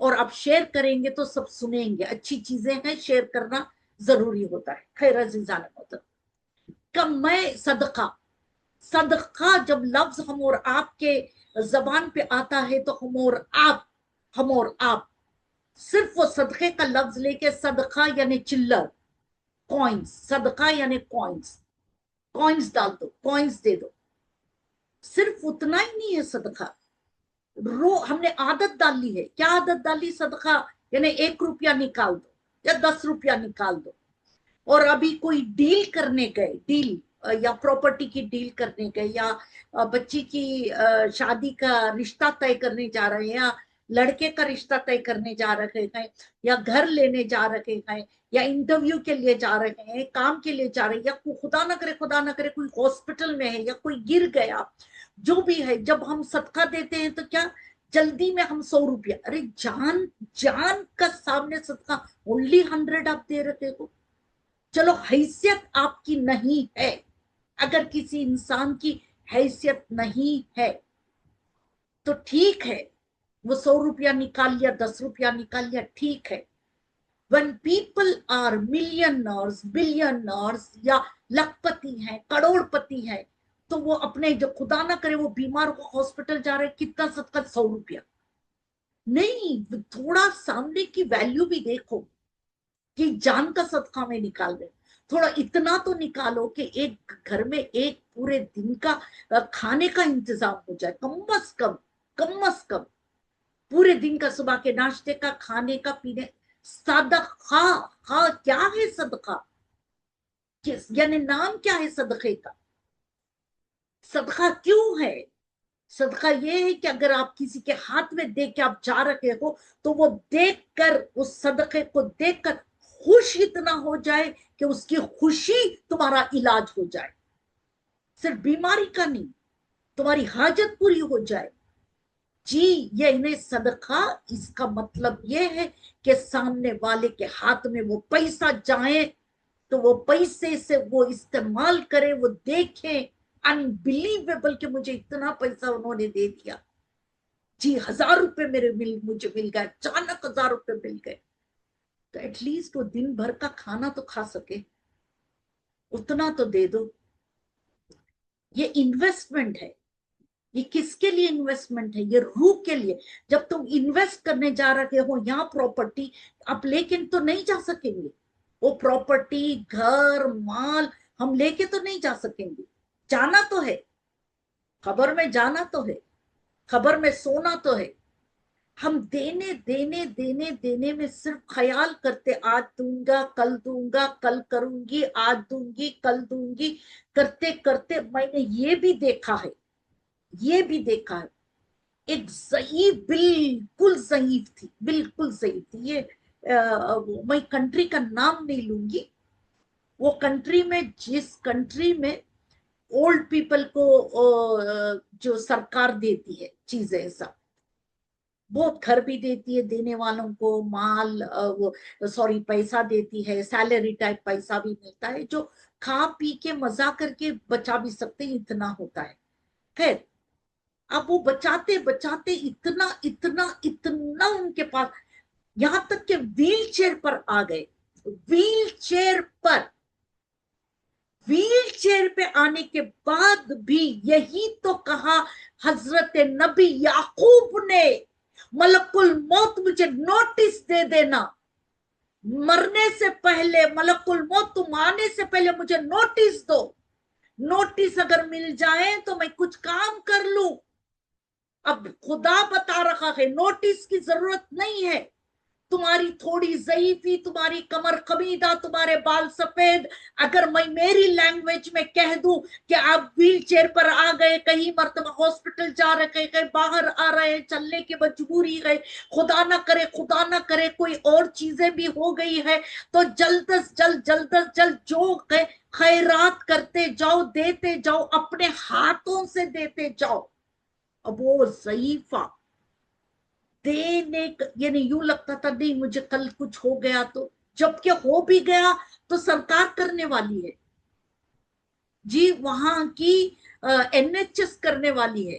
اور آپ شیئر کریں گے تو سب سنیں گے. اچھی چیزیں ہیں, شیئر کرنا ضروری ہوتا ہے. خیر عزیزان محترم, کم میں صدقہ جب لفظ ہم اور آپ کے زبان پہ آتا ہے تو ہم اور آپ صرف وہ صدقے کا لفظ لے کے, صدقہ یعنی چلر, کوئنز, صدقہ یعنی کوئنز ڈال دو, کوئنز دے دو, صرف اتنا ہی نہیں ہے صدقہ. ہم نے عادت ڈال لی ہے. کیا عادت ڈالی؟ صدقہ یعنی 1 روپیہ نکال دو یا 10 روپیہ نکال دو. اور ابھی کوئی ڈیل کرنے گئے, ڈیل یا پراپرٹی کی ڈیل کرنے گئے, یا بچی کی شادی کا رشتہ طے کرنے جا رہے ہیں, یا لڑکے کا رشتہ طے کرنے جا رہے ہیں, یا گھر لینے جا رہے ہیں, یا انٹرویو کے لیے جا رہے ہیں, کام کے لیے جا رہے ہیں, یا خدا نہ کرے کوئی ہاسپٹل میں ہے یا کوئی گر گیا, جو بھی ہے. جب ہم صدقہ دیتے ہیں تو کیا جلدی میں ہم 100 روپیہ, ارے جان کا سامنے صدقہ اونلی 100 آپ دے رہے ہو. چلو حیثیت آپ کی نہیں ہے, اگر کسی انسان کی حیثیت نہیں ہے تو ٹھیک ہے, وہ 100 روپیہ نکال لیا, 10 روپیہ نکال لیا, ٹھیک ہے. when people are millionaires, billionaires یا لکھ پتی ہیں, کروڑ پتی ہیں, تو وہ اپنے جو خدا نہ کرے وہ بیمار کو ہاسپٹل جا رہے, کتنا صدقہ؟ 100 روپیہ. نہیں, تھوڑا سامنے کی ویلیو بھی دیکھو کہ جان کا صدقہ میں نکال رہے. تھوڑا اتنا تو نکالو کہ ایک گھر میں ایک پورے دن کا کھانے کا انتظام ہو جائے, کم از کم پورے دن کا, صبح کے ناشتے کا, کھانے کا, پینے. صدقہ کیا ہے؟ صدقہ یعنی نام کیا ہے صدقے کا؟ صدقہ کیوں ہے؟ صدقہ یہ ہے کہ اگر آپ کسی کے ہاتھ میں دے کے آپ جا رہے ہو تو وہ دیکھ کر, اس صدقے کو دیکھ کر خوش اتنا ہو جائے کہ اس کی خوشی تمہارا علاج ہو جائے. صرف بیماری کا نہیں, تمہاری حاجت پوری ہو جائے. جی یہ انہیں صدقہ, اس کا مطلب یہ ہے کہ سامنے والے کے ہاتھ میں وہ پیسہ جائے تو وہ پیسے سے وہ استعمال کرے, وہ دیکھیں انبلیویبل کہ مجھے اتنا پیسہ انہوں نے دے دیا. جی 1000 روپے مجھے مل گئے, اچانک 1000 روپے مل گئے. تو ایٹ لیسٹ وہ دن بھر کا کھانا تو کھا سکے, اتنا تو دے دو. یہ انویسٹمنٹ ہے. یہ کس کے لیے انویسٹمنٹ ہے؟ یہ روح کے لیے. جب تم انویسٹ کرنے جا رہے ہو یہاں پراپرٹی, آپ لیکن تو نہیں جا سکیں گے. وہ پراپرٹی, گھر, مال ہم لے کے تو نہیں جا سکیں گے. جانا تو ہے, خبر میں جانا تو ہے, خبر میں سونا تو ہے. ہم دینے میں صرف خیال کرتے, آج دوں گا, کل کروں گی, آج دوں گی, کل دوں گی, کرتے کرتے میں نے یہ بھی دیکھا ہے, ایک ضعیف, بالکل ضعیف تھی. یہ میں کنٹری کا نام نہیں لوں گی. وہ کنٹری میں, جس کنٹری میں اولڈ پیپل کو جو سرکار دیتی ہے چیزیں, سب بہت گھر بھی دیتی ہے, دینے والوں کو مال, پیسہ دیتی ہے, سیلری ٹائپ پیسہ بھی ملتا ہے, جو کھا پی کے مزہ کر کے بچا بھی سکتے ہیں, اتنا ہوتا ہے. خیر, اب وہ بچاتے اتنا ان کے پاس, یہاں تک کہ ویل چیئر پر آ گئے. ویل چیئر پہ آنے کے بعد بھی یہی تو کہا حضرت نبی یعقوب نے, ملک الموت مجھے نوٹس دے دینا, مرنے سے پہلے, ملک الموت تم آنے سے پہلے مجھے نوٹس دو. نوٹس اگر مل جائے تو میں کچھ کام کر لوں. اب خدا بتا رہا ہے نوٹس کی ضرورت نہیں ہے. تمہاری تھوڑی ضعیفی, تمہاری کمر خمیدہ, تمہارے بال سفید, اگر میں میری لینگویج میں کہہ دوں کہ آپ ویل چیئر پر آ گئے, کہیں مرتبہ ہاسپٹل جا رہے ہیں, باہر آ رہے ہیں, چلنے کی مجبوری ہے, خدا نہ کرے کوئی اور چیزیں بھی ہو گئی ہے, تو جلد از جلد جو خیرات کرتے جاؤ, دیتے جاؤ, اپنے ہاتھوں سے دیتے جاؤ. اب وہ ضعیفہ دینے, یعنی یوں لگتا تھا نہیں مجھے کل کچھ ہو گیا تو, جبکہ ہو بھی گیا تو سرکار کرنے والی ہے. جی وہاں کی NHS کرنے والی ہے,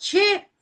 6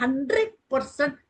100%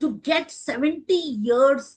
to get 70 years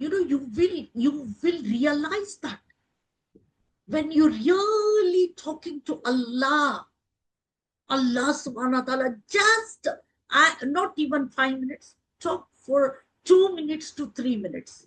you will realize that when you're really talking to Allah subhanahu wa ta'ala, just not even 5 minutes, talk for 2 minutes to 3 minutes,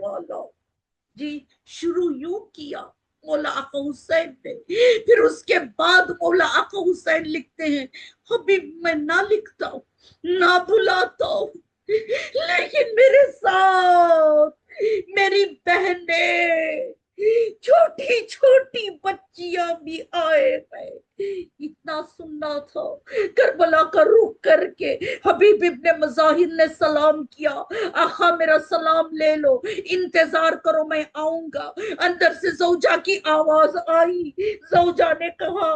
والا جی شروع یوں کیا مولا آقا حسین نے، پھر اس کے بعد مولا آقا حسین لکھتے ہیں حبیب میں نہ لکھتا ہوں نہ بھلاتا ہوں، لیکن میرے ساتھ میری بہنیں چھوٹی چھوٹی بچیاں بھی آئے گئے، اتنا سننا تھا۔ کربلا کا رخ کر کے حبیب ابن مظاہر نے سلام کیا، آقا میرا سلام لے لو، انتظار کرو میں آؤں گا۔ اندر سے زوجہ کی آواز آئی، زوجہ نے کہا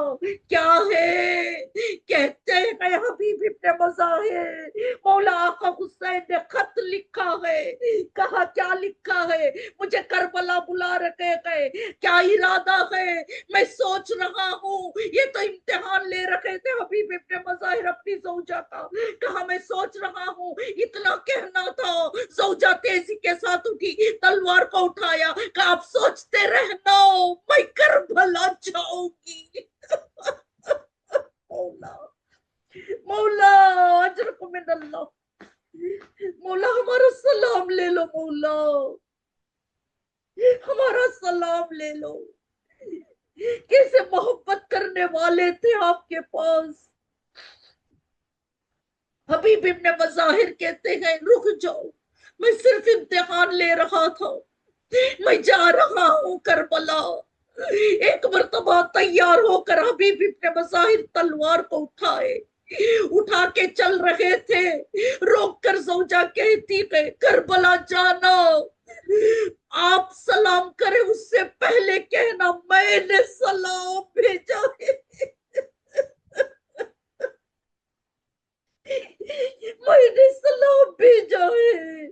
کیا ہے؟ کہتے ہیں حبیب ابن مظاہر مولا آقا حسین نے خط لکھا ہے۔ کہا کیا لکھا ہے؟ مجھے کربلا بلا رکھے گئے، کیا ارادہ ہے؟ میں سوچ رہا ہوں، یہ تو امتحان لے رکھے تھے حبیب ابن مظاہر اپنی زوجہ کا۔ کہا میں سوچ رہا ہوں، اتنا کہنا تھا۔ زوجہ تیزی کے ساتھ اٹھی، تلوار کو اٹھایا، کہا آپ سوچتے رہنا میں کربلا جاؤں گی۔ مولا مولا اجرکم من اللہ، مولا ہمارا سلام لے لو، مولا ہمارا سلام لے لو۔ کیسے محبت کرنے والے تھے آپ کے پاس۔ حبیب ابن مظاہر کہتے ہیں رک جاؤ، میں صرف امتحان لے رہا تھا، میں جا رہا ہوں کربلا۔ ایک مرتبہ تیار ہو کر حبیب ابن مظاہر تلوار کو اٹھا کے چل رہے تھے، روک کر زوجہ کہتی ہے کربلا جانا، آپ سلام کرے اس سے پہلے کہنا میں نے سلام بھیجا ہے۔ میں نے سلام بھیجا ہے۔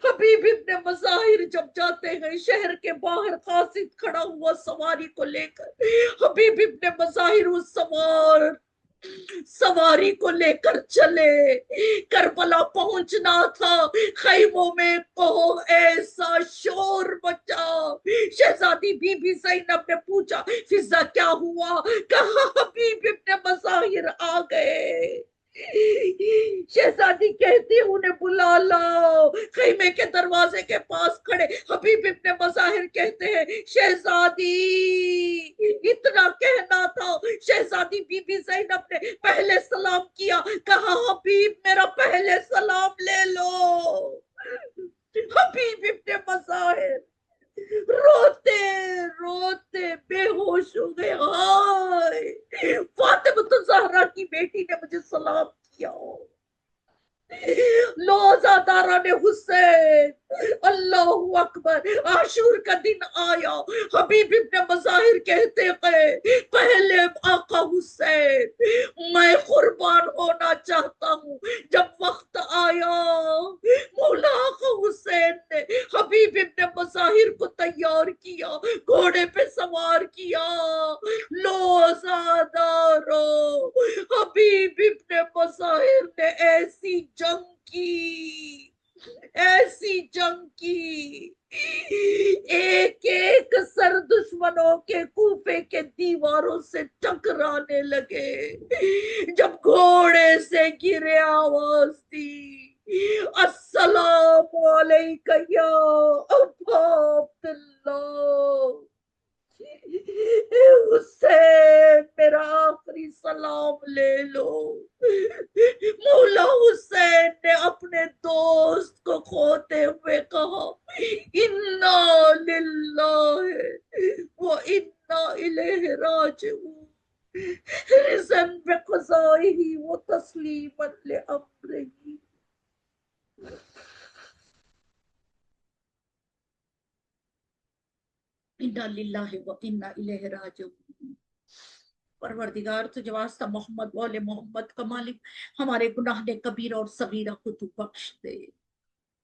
حبیب ابن مظاہر جب جاتے ہیں شہر کے باہر، قاصد کھڑا ہوا سواری کو لے کر، حبیب ابن مظاہر اس سواری کو لے کر چلے۔ کربلا پہنچنا تھا، خیموں میں ایسا شور مچا۔ شہزادی بی بی زینب نے پوچھا فضا کیا ہوا؟ کہا حبیب ابن مظاہر آ گئے۔ شہزادی کہتی انہیں بلا لاؤ، خیمے کے دروازے کے پاس کھڑے حبیب ابن مظاہر کہتے ہیں شہزادی اتنا کہنا تھا۔ شہزادی بی بی زینب نے پہلے سلام کیا، کہا حبیب میرا پہلے سلام لے لو۔ حبیب ابن مظاہر روتے روتے بے ہوش ہو گئے، ہائے فاطمہ الزہرا کی بیٹی نے مجھے سلام کیا۔ لو زاداران حسین، اللہ اکبر، عاشور کا دن آیا۔ حبیب ابن مظاہر کہتے ہیں پہلے آقا حسین میں قربان ہونا چاہتا ہوں۔ جب وقت آیا مولا آقا حسین نے حبیب ابن مظاہر کو تیار کیا، گھوڑے پہ سوار کیا۔ لو زادارو، حبیب ابن مظاہر نے ایسی جنگ کی، ایسی جنگ کی، ایک ایک سر دشمنوں کے کوفے کے دیواروں سے ٹکرانے لگے۔ جب گھوڑے سے گرے آواز دی السلام علیکہ یا ابا عبداللہ، حسین میرا آخری سلام لے لو۔ مولا حسین نے اپنے دوست کو کھوتے ہوئے کہا انا للہ و انا الیہ راجعون، رضاً بقضائہ و تسلیما لامرہ۔ انا للہ و انا الیہ راجعون۔ پروردگار تجھے واسطہ محمد والے محمد کا مالک ہمارے گناہ نے کبیرہ اور صغیرہ کو تو بخش دے۔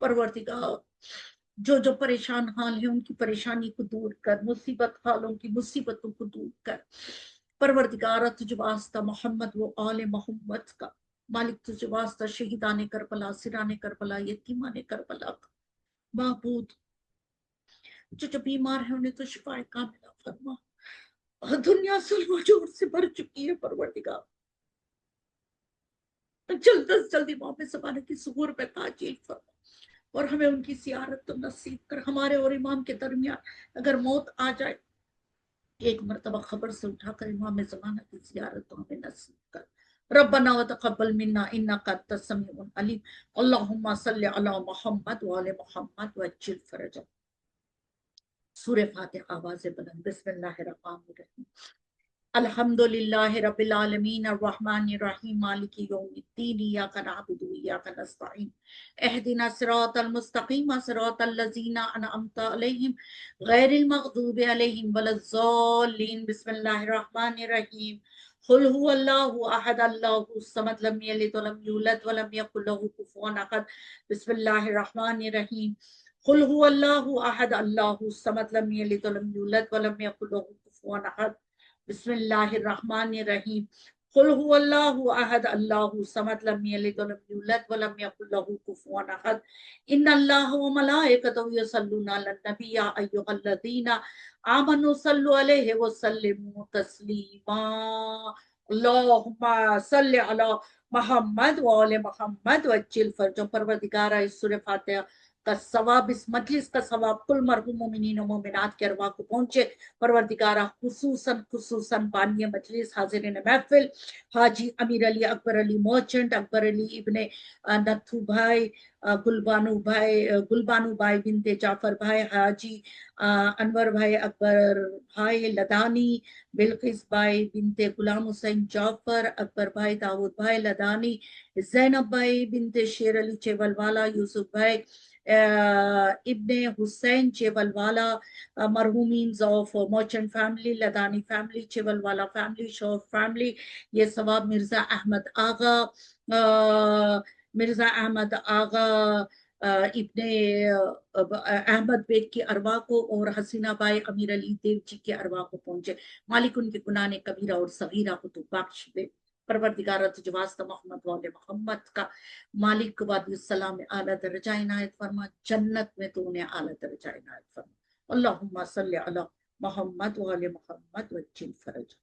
پروردگار جو پریشان حال ہیں ان کی پریشانی کو دور کر، مصیبت حالوں کی مصیبتوں کو دور کر۔ پروردگار تجھے واسطہ محمد و آل محمد کا مالک تجھے واسطہ شہیدان کربلا، اسیران کربلا، یتیمان کربلا کا معبود جو بیمار ہیں انہیں تو شفا کاملہ فرما۔ دنیا ظلم و جور سے بھر چکی ہے پروردگار، جلد از جلد امام زمانہ کی ظہور میں تعجیل فرما۔ اور ہمیں ان کی زیارت تو نصیب کر. ہمارے اور امام کے درمیان اگر موت آ جائے ایک مرتبہ خبر سے اٹھا کر امام زمانہ کی زیارت تو ہمیں نصیب کر. ربنا وتقبل منا انك انت السميع العليم. اللهم صل على محمد وعلى محمد وعجل فرجهم. سورہ فاتحہ آواز بلند. بسم اللہ الرحمن الرحیم. الحمد للہ رب العالمین الرحمن الرحیم مالک یوم الدین ایاک نعبد و ایاک نستعین اہدنا الصراط المستقیم صراط الذین انعمت علیہم غیر المغضوب علیہم ولا الضالین. بسم اللہ الرحمن الرحیم. قل هو اللہ احد اللہ الصمد لم یلد ولم یولد ولم یکن له کفوا احد. بسم اللہ الرحمن الرحیم. قل هو اللہ احد اللہ الصمد لم یلد ولم یولد ولم یکن له کفوا احد. بسم اللہ الرحمن الرحیم. قل هو اللہ احد اللہ الصمد لم یلد ولم یولد ولم یکن له کفوا احد. ان اللہ وملائکتہ یصلون علی النبی یا ایھا الذین آمنوا صلوا علیہ وسلموا تسلیما. اللہم صل علی محمد وعلی محمد وعجل فرجهم. پروردگارہ اس سورہ فاتحہ کا ثواب، اس مجلس کا ثواب کل مرحوم مومنین و مومنات کے ارواح کو پہنچے. پروردگارہ خصوصاً بانی مجلس حاضرین محفل حاجی امیر علی اکبر علی مرچنٹ، اکبر علی ابن نتھو بھائی، گلبانو بھائی بنت جعفر بھائی، حاجی انور بھائی اکبر بھائی لدانی، بلقیس بھائی بنت غلام حسین جعفر، اکبر بھائی داود بھائی لدانی، زینب بھائی بنت شیر علی چیول والا، یوسف بھائی ابن حسین چیول والا، مرحومینز آف مرچنٹ فیملی، لدانی فیملی، چیول والا فیملی، شوف فیملی. یہ ثواب مرزا احمد آغا ابن احمد بیگ کی ارواح کو اور حسینہ بائی امیر علی دیو جی کے ارواح کو پہنچے. مالک ان کے گناہ کبیرہ اور صغیرہ کو تو بخش دے. پروردگارہ تجھ واسطہ محمد والے محمد کا مالک وعد السلام میں اعلیٰ درجہ عنایت فرما. جنت میں تو انہیں اعلیٰ درجہ عنایت فرما. اللہم صلی علی محمد وعلی محمد وعجل فرجهم.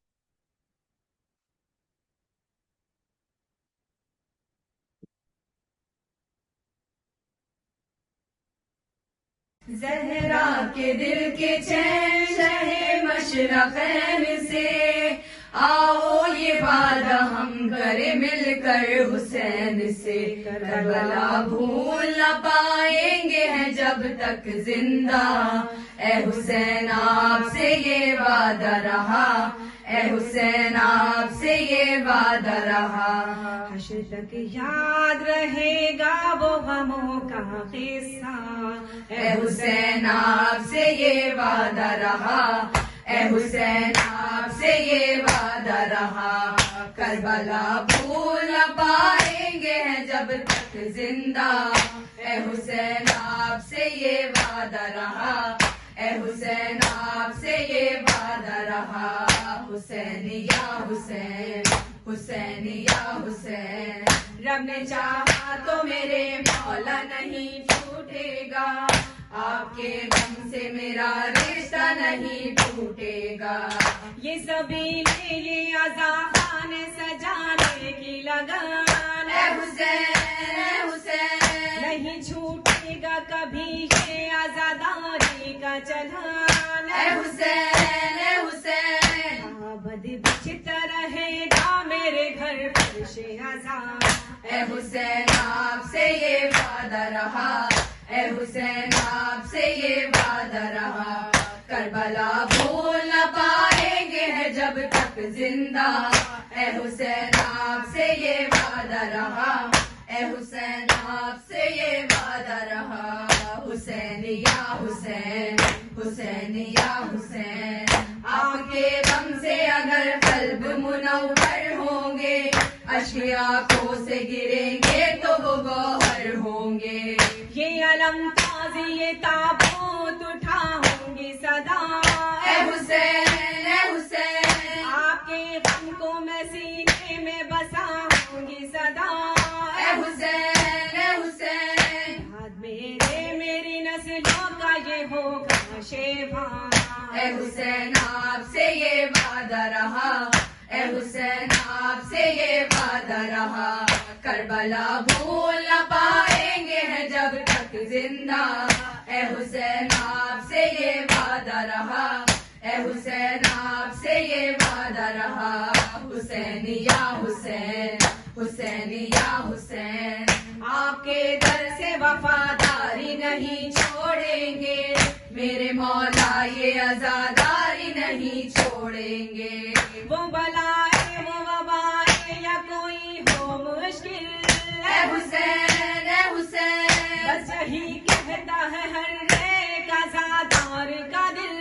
زہرا کے دل کے چین شہ مشرقین سے آؤ یہ وعدہ ہم کرے مل کر حسین سے. کربلا بھول نہ پائیں گے ہیں جب تک زندہ. اے حسین آپ سے یہ وعدہ رہا، اے حسین آپ سے یہ وعدہ رہا. حشر تک یاد رہے گا وہ غموں کا قصہ. اے حسین آپ سے یہ وعدہ رہا، اے حسین آپ سے یہ وعدہ رہا. کربلا بھول نہ پائیں گے ہیں جب تک زندہ. اے حسین آپ سے یہ وعدہ رہا، اے حسین آپ سے یہ وعدہ رہا. حسین یا حسین، حسین یا حسین. رب نے چاہا تو میرے مولا نہیں ٹوٹے گا. آپ کے غم سے میرا رشتہ نہیں ٹوٹے گا. یہ سبھی یہ عزا خانے سجانے کی لگان. اے حسین، اے حسین، نہیں چھوٹے گا کبھی یہ عزاداری کا چلان. اے حسین، اے حسین، آبد بچتا رہے گا میرے گھر فرش عزا. اے حسین آپ سے یہ وعدہ رہا، اے حسین آپ سے یہ وعدہ رہا. کربلا بھول نہ پائیں گے ہیں جب تک زندہ. اے حسین آپ سے یہ وعدہ رہا، اے حسین آپ سے یہ وعدہ رہا. حسین یا حسین، حسین یا حسین. آپ کے غم سے اگر قلب منور ہوں گے، اشک آنکھوں سے گریں گے تو وہ گوہر ہوں گے. یہ علم تازی یہ تابوت اٹھاؤں گی صدا. اے حسین، اے حسین، آپ کے غم کو میں سینے میں بساؤں گی صدا. اے حسین، اے حسین، یاد میری نسلوں کا یہ ہوگا شیوا. اے حسین آپ سے یہ وعدہ رہا، اے حسین آپ سے یہ وعدہ رہا. کربلا بھول نہ پائیں گے ہیں جب تک زندہ. زندہ اے حسین آپ سے یہ وعدہ رہا اے حسین آپ سے یہ وعدہ رہا حسین یا حسین حسین یا حسین آپ کے در سے وفاداری نہیں چھوڑیں گے میرے مولا یہ عزاداری نہیں چھوڑیں گے وہ بلائے وہ وبائے یا کوئی ہو مشکل اے حسین اے حسین بس یہی کہتا ہے ہر ایک عزادار کا دل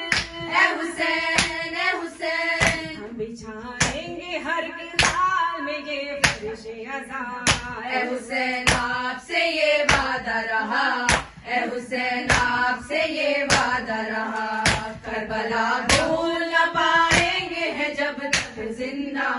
اے حسین اے حسین ہم بچھائیں گے ہر حال میں یہ فرش عزا اے حسین آپ سے یہ وعدہ رہا اے حسین آپ سے یہ وعدہ رہا کربلا بھول نہ پائیں گے ہے جب تک زندہ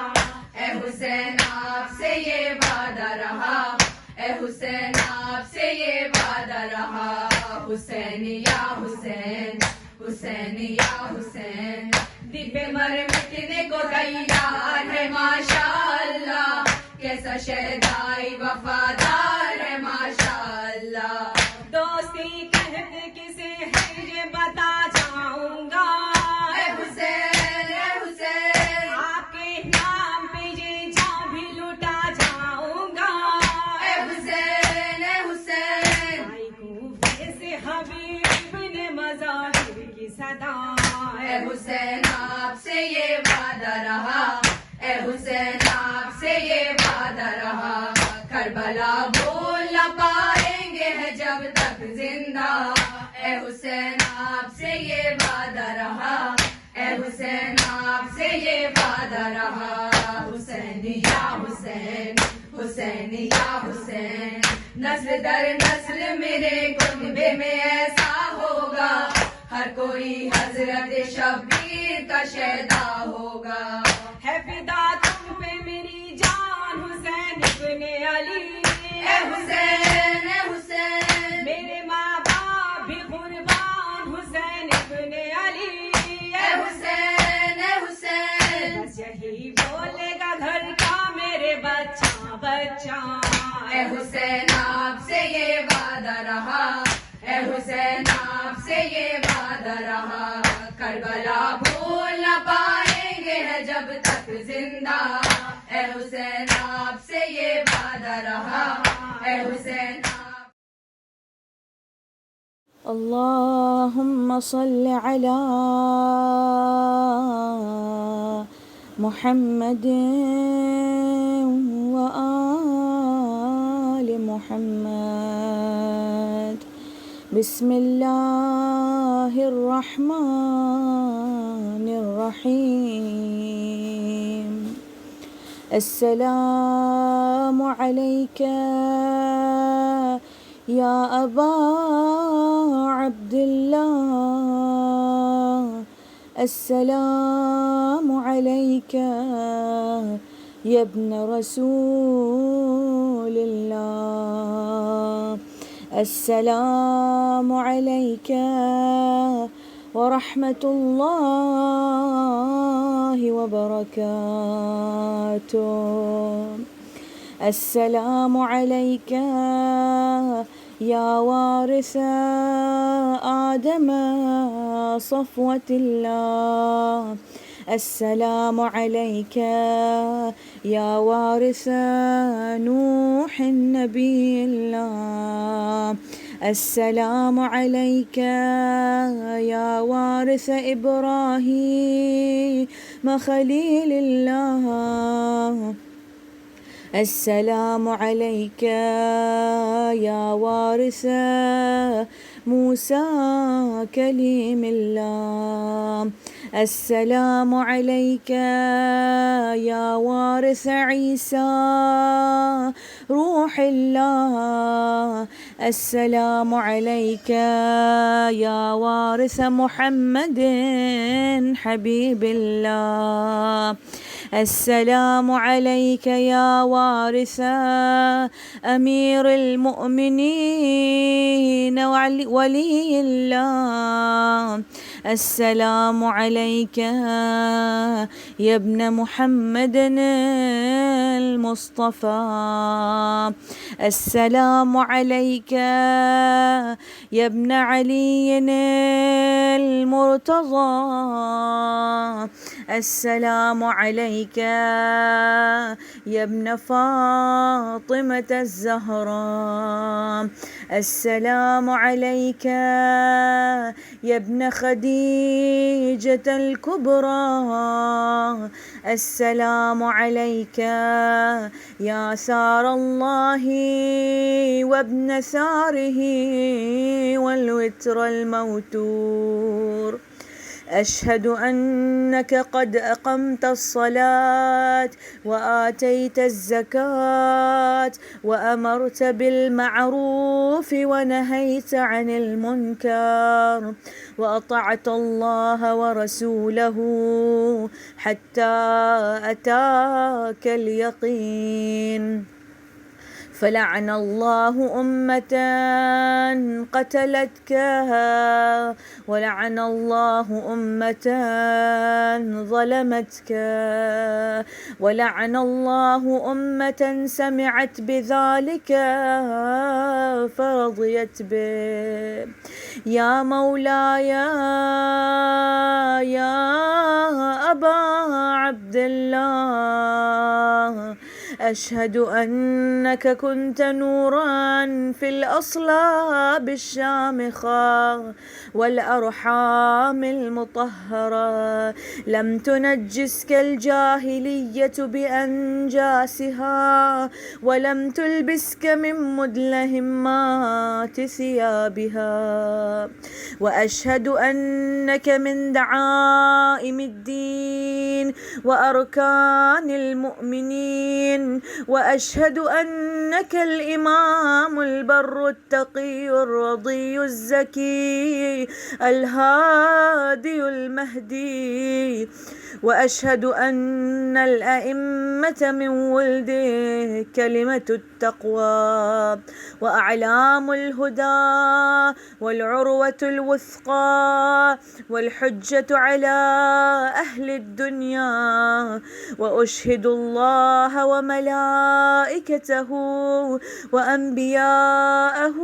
اے حسین آپ سے یہ وعدہ رہا اے حسین آپ سے یہ وعدہ رہا حسین یا حسین حسین یا حسین دل پہ مر مٹنے کو تیار ہے ماشاءاللہ کیسا شہدائی وفادار ہے ماشاءاللہ دوستی کہتے کسے ہے یہ بتا جاؤں گا اے حسین اے حسین آپ کے نام پہ یہ جان بھی لٹا جاؤں گا اے حسین اے حسین آئی کوفے سے حبیب نے مظاہر کی صدا اے حسین آپ سے یہ وعدہ رہا اے حسین آپ سے یہ وعدہ رہا کربلا بھول نہ پائیں گے ہے جب تک زندہ اے حسین آپ سے یہ وعدہ رہا اے حسین آپ سے یہ وعدہ رہا حسین یا حسین حسین یا حسین نسل در نسل میرے کنبے میں ایسا ہوگا ہر کوئی حضرت شبیر کا شہدا ہوگا ہے فدا تم پہ میری جان حسین ابن علی اے حسین اے حسین میرے ماں باپ بھی قربان حسین ابن علی اے حسین اے حسین بس یہی بولے گا گھر کا میرے بچہ بچہ اے حسین آپ سے یہ وعدہ رہا اے حسین آپ سے یہ وعدہ رہا کربلا بھول نہ پائیں گے ہے جب تک زندہ اے حسین آپ سے یہ وعدہ رہا اے حسین آپ اللهم صل على محمد وآل محمد بسم الله الرحمن الرحيم السلام عليك يا أبا عبد الله السلام عليك يا ابن رسول الله السلام عليك ورحمة الله وبركاته السلام عليك يا وارث آدم صفوة الله السلام عليك يا وارث نوح النبي الله السلام عليك يا وارث إبراهيم خليل الله السلام عليك يا وارث موسى كليم الله السلام عليك يا وارث عيسى روح الله السلام عليك يا وارث محمد حبيب الله السلام عليك يا وارث أمير المؤمنين ولي الله السلام عليك يا ابن محمد المصطفى. السلام عليك يا ابن علي المرتضى. السلام عليك يا ابن فاطمة الزهراء. السلام عليك يا ابن خديجة الكبرى. السلام عليك يا ثار الله وابن ثاره والوتر الموتور. أشهد أنك قد أقمت الصلاة وآتيت الزكاة وأمرت بالمعروف ونهيت عن المنكر وأطعت الله ورسوله حتى أتاك اليقين. فلعن الله أمة قتلتك ولعن الله أمة ظلمتك ولعن الله أمة سمعت بذلك فرضيت به. يا مولاي يا أبا عبد الله أشهد أنك كنت نورا في الأصلاب الشامخة والأرحام المطهرة. لم تنجسك الجاهلية بأنجاسها ولم تلبسك من مدلهمات ثيابها. وأشهد أنك من دعائم الدين وأركان المؤمنين. وأشهد أنك الإمام البر التقي الرضي الزكي الهادي المهدي. وأشهد أن الأئمة من ولده كلمة التقوى وأعلام الهدى والعروة الوثقى والحجة على أهل الدنيا. وأشهد الله وملائكته وأنبياءه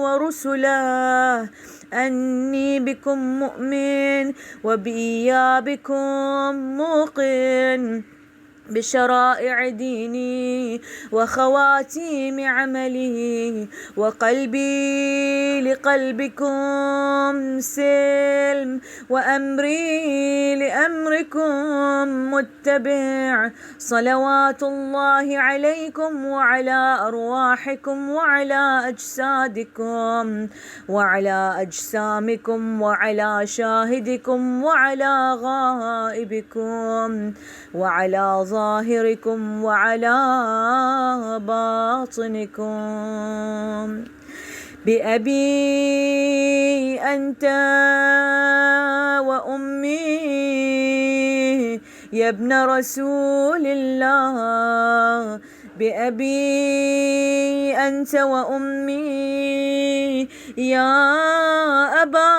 ورسله أني بكم مؤمن وبإيابكم موقن بشرائع ديني وخواتيم عملي. وقلبي لقلبكم سلم وأمري لأمركم متبع. صلوات الله عليكم وعلى أرواحكم وعلى أجسادكم وعلى أجسامكم وعلى شاهدكم وعلى غائبكم وعلى ظاهركم وعلى باطنكم. بأبي أنت وأمي يا ابن رسول الله. بأبي أنت وأمي يا أبا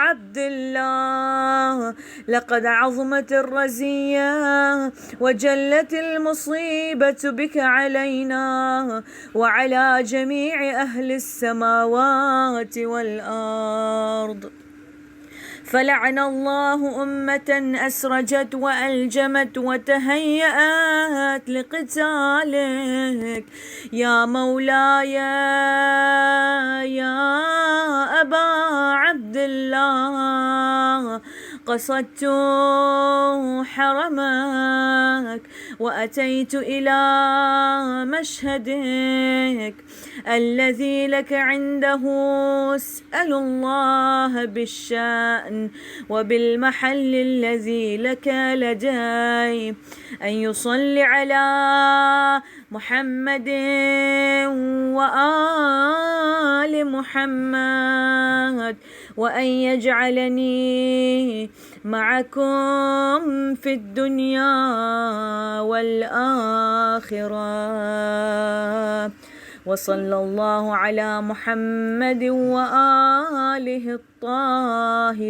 عبد الله. لقد عظمت الرزية وجلت المصيبة بك علينا وعلى جميع أهل السماوات والأرض. فلعن الله أمة أسرجت وألجمت وتهيأت لقتالك. يا مولاي يا أبا عبد الله قصدت حرمك وأتيت إلى مشهدك الذي لك عنده اسأل الله بالشأن وبالمحل الذي لك لدي أن يصلي على محمد وآل محمد وأن يجعلني معكم في الدنيا والآخرة. وصلى الله على محمد وآله الطاهرين.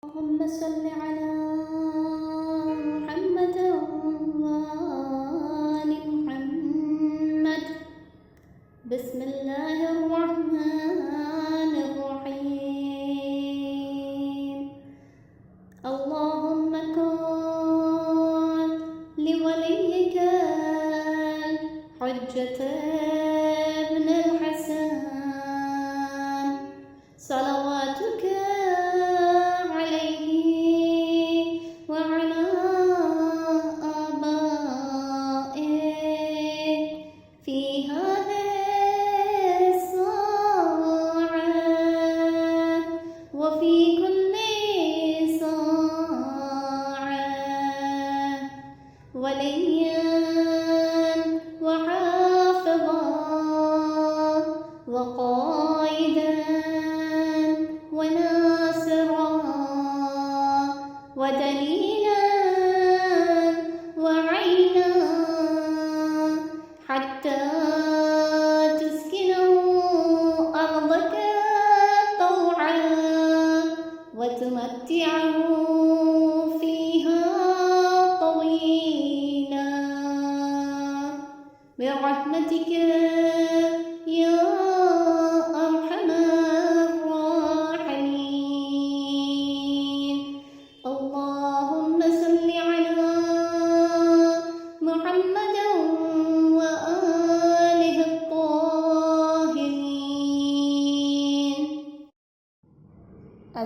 اللهم صل على محمد وآل محمد. بسم الله الرحمن الرحيم. اللهم كن لوليك الحجة ابن الحسن صلواتك عليه وعلى آبائه في هذه الساعة وفي كل ساعة وليا وحافظا وقائدا وناصرا ودليلا وعينا حتى تسكنه أرضك طوعا وتمتعه فيها طويلا برحمتك يا أرحم الراحمين. اللهم صل على محمد وآله الطاهرين.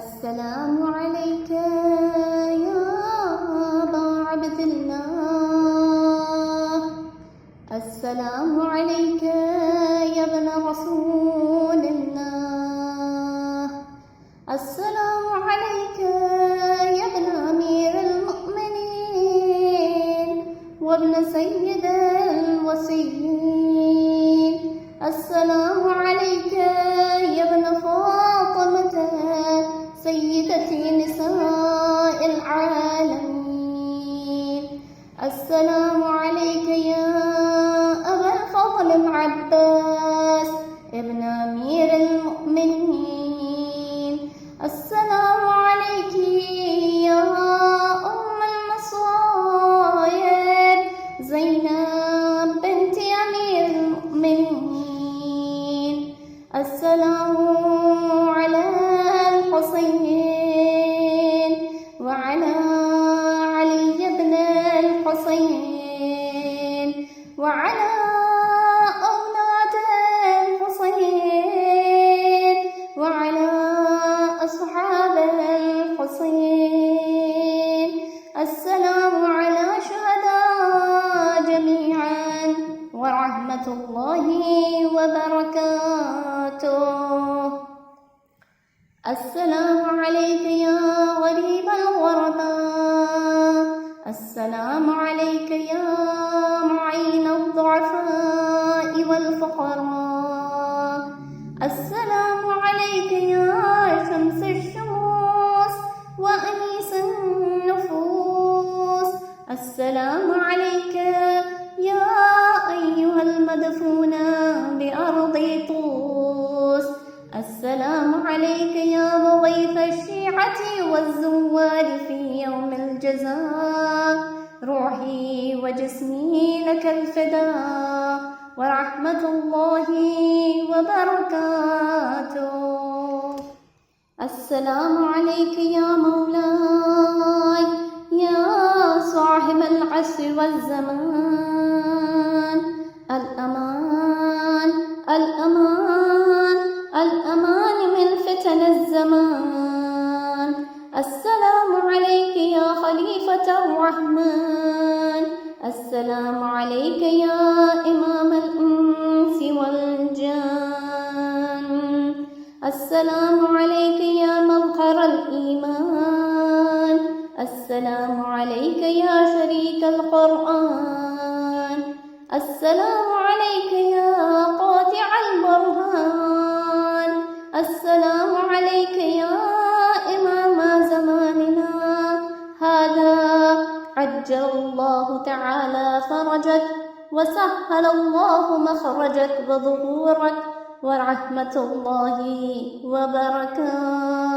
السلام عليك يا أبا عبد الله. السلام عليك يا ابن رسول الله. السلام عليك يا ابن أمير المؤمنين وابن سيد الوصيين. السلام عليك يا ابن فاطمة سيدة نساء العالمين. السلام عليك يا أبا الفضل العباس ابن أمير المؤمنين. السلام عليك يا أم المصائب زينب بنت أمير المؤمنين. السلام على الحسين وعلى علي بن الحسين وعلى أولاد الحسين وعلى أصحاب الحسين. السلام على شهداء جميعا ورحمة الله وبركاته. السلام عليك يا غريب الغرباء. السلام عليك يا معين الضعفاء والفقراء. السلام عليك يا شمس الشموس وأنيس النفوس. السلام عليك يا أيها المدفون بأرض طوس. السلام عليك يا مغيث الشيعة والزوار في يوم الجزاء. روحي وجسمي لك الفداء ورحمة الله وبركاته. السلام عليك يا مولاي يا صاحب العصر والزمان. الأمان الأمان الأمان من فتن الزمان. السلام عليك يا خليفة الرحمن. السلام عليك يا إمام الإنس والجان. السلام عليك يا مظهر الإيمان. السلام عليك يا شريك القرآن. السلام عليك يا قاطع البرهان، السلام عليك يا إمام زماننا، هذا عجل الله تعالى فرجك وسهل الله مخرجك وظهورك ورحمة الله وبركاته.